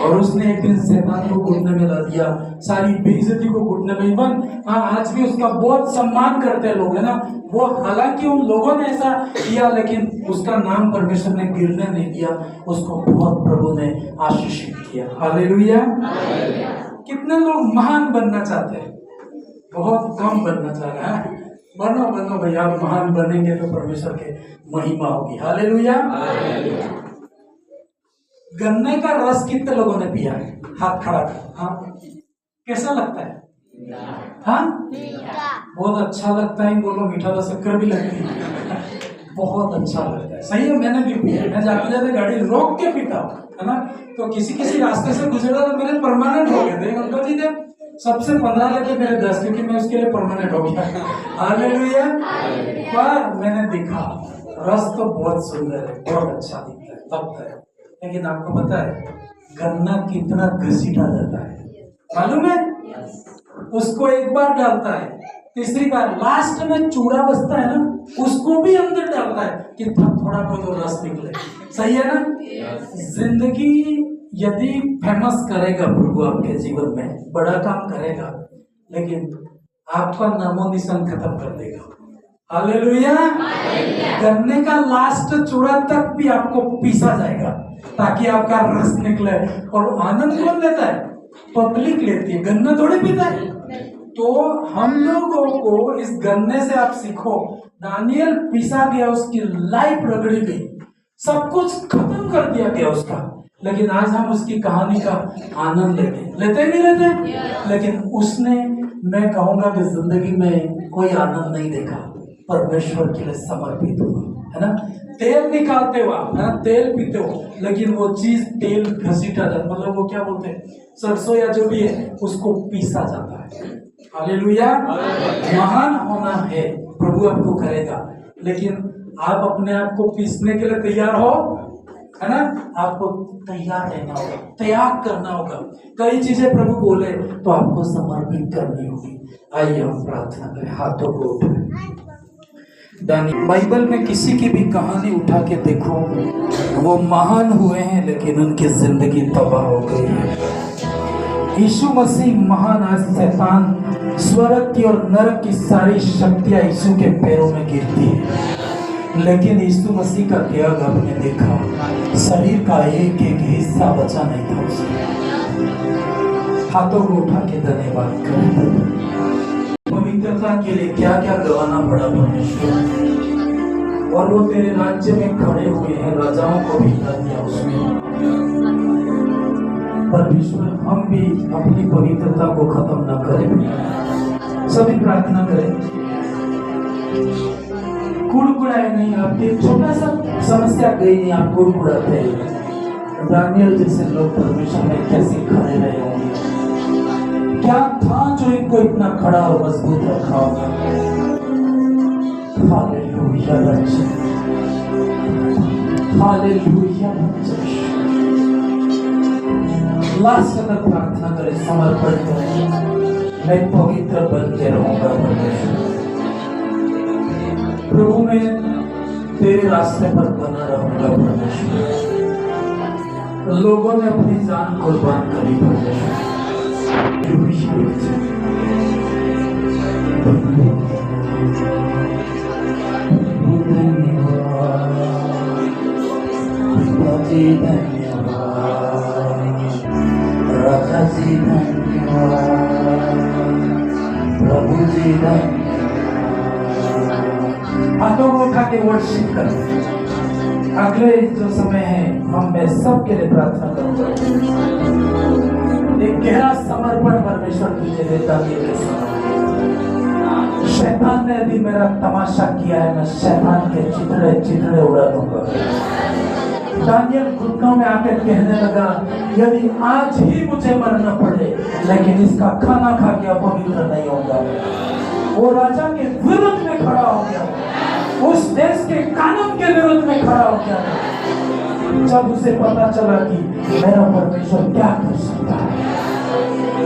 S2: और उसने एक दिन शैतान को घुटने में ला दिया, सारी बेइज्जती को घुटने में। इवन आज भी उसका बहुत सम्मान करते हैं लोग, है ना? वो हालांकि उन लोगों ने ऐसा किया, लेकिन उसका नाम परमेश्वर ने गिरने नहीं दिया, उसको बहुत प्रभु ने आशीषित किया। हालेलुया। कितने लोग महान बनना चाहते हैं, बहुत कम बनना चाह रहे हैं। बनो बनो भैया, आप महान बनेंगे तो परमेश्वर के महिमा होगी। हालेलुया। गन्ने का रस कितने लोगों ने पिया है? हाथ खड़ा कर। हाँ, कैसा लगता है? हाँ, बहुत अच्छा लगता है। बोलो मीठा तो शक्कर भी लगती है। बहुत अच्छा लगता है। सही है, मैंने भी पिया। मैं जाते जाते गाड़ी रोक के पीता हूँ, है ना? तो किसी रास्ते से गुजरा तो मेरे परमानेंट हो गए थे, अंकल जी थे,
S1: सबसे 15 लेते मेरे 10, क्योंकि मैं उसके लिए परमानेंट हो गया। हालेलुया। पर मैंने देखा रस तो बहुत सुंदर है, बहुत अच्छा दिखता है, तब है, लेकिन आपको पता है गन्ना कितना घसीटा जाता है, मालूम है? उसको एक बार डालता है, तीसरी बार लास्ट में चूड़ा बचता है ना, उसको भी अंदर डालता है कि थोड़ा बहुत रस निकले। सही है ना? जिंदगी यदि फेमस करेगा प्रभु आपके जीवन में, बड़ा काम करेगा, लेकिन आपका नामो निशान खत्म कर देगा। हालेलुया। गन्ने का लास्ट चूड़ा तक भी आपको पीसा जाएगा ताकि आपका रस निकले। और आनंद कौन लेता है? पब्लिक लेती है, गन्ना थोड़ी पीता है। तो हम लोगों को इस गन्ने से आप सीखो, दानियल पीसा गया, उसकी लाइफ रगड़ी गई, सब कुछ खत्म कर दिया गया उसका, लेकिन आज हम उसकी कहानी का आनंद लेते नहीं लेते। लेकिन उसने, मैं कहूंगा कि जिंदगी में कोई आनंद नहीं देखा, परमेश्वर के लिए समर्पित हुआ, है ना? तेल निकालते हो आप, है ना? तेल पीते हो, लेकिन वो चीज तेल घसीटा जाता, मतलब वो क्या बोलते हैं, सरसों या जो भी है उसको पीसा जाता है। हालेलुया। महान होना है, प्रभु आपको करेगा, लेकिन आप अपने आप को पीसने के लिए तैयार हो, है ना? आपको तैयार रहना होगा, त्याग करना होगा। कई चीजें प्रभु बोले तो आपको समर्पित करनी होगी। आइए हम प्रार्थना करें, हाथों को उठाएं। बाइबल में किसी की भी कहानी उठा के देखो, वो महान हुए हैं लेकिन उनकी जिंदगी तबाह हो गई है। यीशु मसीह महान, आज शैतान, स्वर्ग की और नरक की सारी शक्तियां यीशु के पैरों में गिरती है, लेकिन यीशु मसीह का त्याग आपने देखा, शरीर का एक एक हिस्सा बचा नहीं था उसमें। हाथों को उठा के धन्यवाद करें। पवित्रता के लिए क्या क्या गवाना पड़ा परमेश्वर, और वो तेरे राज्य में खड़े हुए हैं, राजाओं को भी दिया उसमें। परमेश्वर हम भी अपनी पवित्रता को खत्म न करें। सभी प्रार्थना करें, कुड़कुड़ाए नहीं। आपके छोटा सा समस्या गई नहीं, आप कुड़कुड़ाते हैं। दानियल जैसे लोग परमेश्वर में कैसे खड़े रहे होंगे, क्या था जो इनको इतना खड़ा और मजबूत रखा होगा। Hallelujah, hallelujah. लास्ट तक प्रार्थना करें, समर्पण करें, मैं पवित्र बन के रहूंगा परमेश्वर, प्रभु मैं तेरे रास्ते पर बना रहूंगा परमेश्वर। लोगों ने अपनी जान कुर्बान करी परमेश्वर, राजा जी धन्यवाद, प्रभु जी धन्यवाद। हाथों को उठा के वर्शिप कर। अगले जो समय है हम मैं सबके लिए प्रार्थना करूंगा, एक गहरा समर्पण परमेश्वर तुझे देता है। शैतान ने भी मेरा तमाशा किया है, मैं शैतान के चितड़े चितड़े उड़ा दूंगा। दानियल घुटनों में आकर कहने लगा, यदि आज ही मुझे मरना पड़े लेकिन इसका खाना खा के अपवित्र नहीं होगा। वो राजा के विरुद्ध में खड़ा हो गया, उस देश के कानून के विरुद्ध में खड़ा हो गया। जब उसे पता चला कि मेरा परमेश्वर क्या कर सकता है,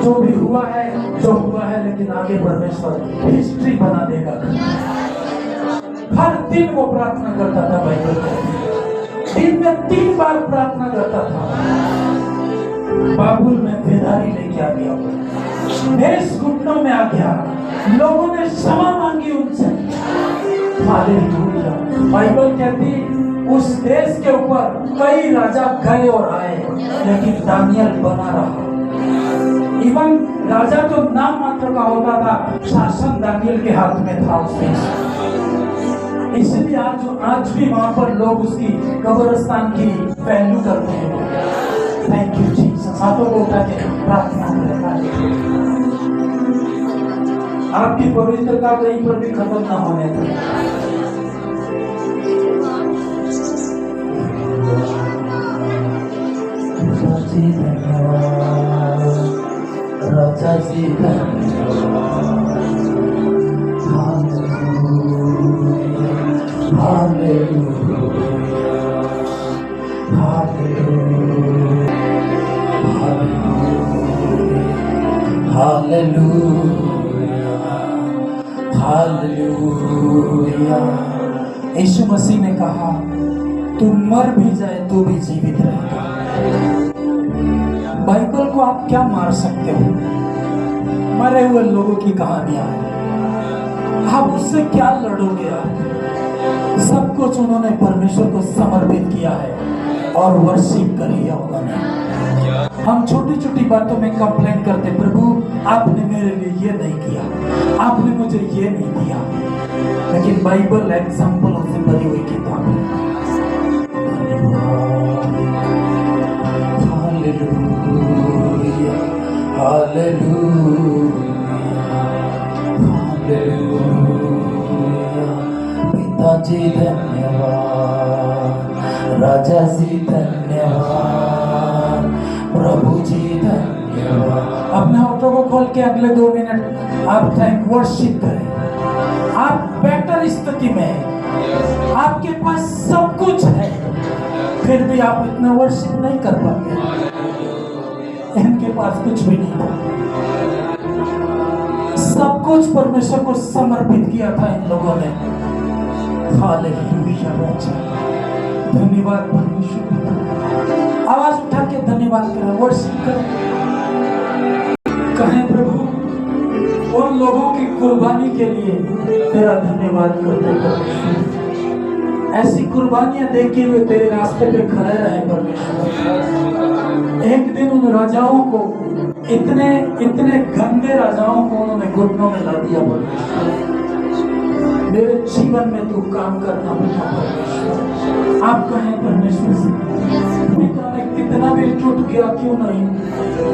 S1: जो भी हुआ है जो हुआ है, लेकिन आगे परमेश्वर हिस्ट्री बना देगा। हर दिन वो प्रार्थना करता था, बाइबल में दिन में 3 बार प्रार्थना करता था। बाबुल में बेदारी लेके आ गया, देश घुटनों में आ गया, लोगों ने क्षमा मांगी उनसे। हालेलुया। बाइबल कहती उस देश के ऊपर कई राजा गए और आए, लेकिन दानियल बना रहा। इवन राजा तो नाम मात्र का होता था, शासन दानियल के हाथ में था उस देश। इसलिए आज भी वहां पर लोग उसकी कब्रिस्तान की वैल्यू करते हैं। Thank you Jesus. हाथों को उठा के प्रार्थना करें, आपकी पवित्रता कहीं पर भी खत्म ना होने दें। राजा जी
S2: जी धन्यवाद। Hallelujah, hallelujah, hallelujah, hallelujah. Yeshu Masih ने कहा तू मर भी जाए तो भी जीवित रहेगा। बाइबल को आप क्या मार सकते हो? मरे हुए लोगों की कहानियां हैं, आप उससे क्या लड़ोगे? आप सब कुछ उन्होंने परमेश्वर को समर्पित किया है और वर्शिप करी है उन्होंने। हम छोटी छोटी बातों में कंप्लेन करते, प्रभु आपने मेरे लिए ये नहीं किया, आपने मुझे ये नहीं दिया, लेकिन बाइबल एग्जाम्पलों से भरी हुई किताब है। Hallelujah, hallelujah. पिताजी धन्यवाद, राजा जी धन्यवाद, प्रभु जी धन्यवाद। अपने हाथों को खोल के अगले 2 मिनट आप थैंक वर्शिप करें। आप बेटर स्थिति में हैं, आपके पास सब कुछ है, फिर भी आप इतना वर्शिप नहीं कर पाते। इनके पास कुछ भी नहीं था, सब कुछ परमेश्वर को समर्पित किया था इन लोगों ने। हालेलुया राजा, धन्यवाद परमेश्वर। आवाज उठा के धन्यवाद करें, वर्शिप करें, कहें प्रभु उन लोगों की कुर्बानी के लिए तेरा धन्यवाद करते परमेश्वर। ऐसी कुर्बानियां देखते हुए तेरे रास्ते पे खड़े रहे परमेश्वर। एक दिन उन राजाओं को, इतने इतने गंदे राजाओं को उन्होंने घुटनों में ला दिया परमेश्वर। मेरे जीवन में तू काम करना बेटा परमेश्वर। आप कहें परमेश्वर से, पिता ने कितना भी टूट गया क्यों नहीं,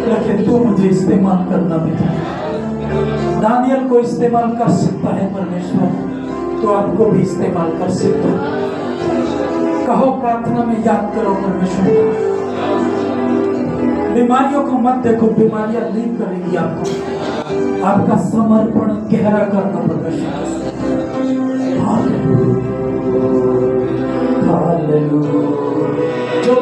S2: लेकिन तू मुझे इस्तेमाल करना बेटा। दानियल को इस्तेमाल कर सकता है परमेश्वर, तो आपको भी इस्तेमाल कर सकता है। कहो प्रार्थना में याद करो परमेश्वर। बीमारियों को मत देखो, बीमारियां लीव करेगी आपको। आपका समर्पण गहरा करना परमेश्वर। Hallelujah, hallelujah.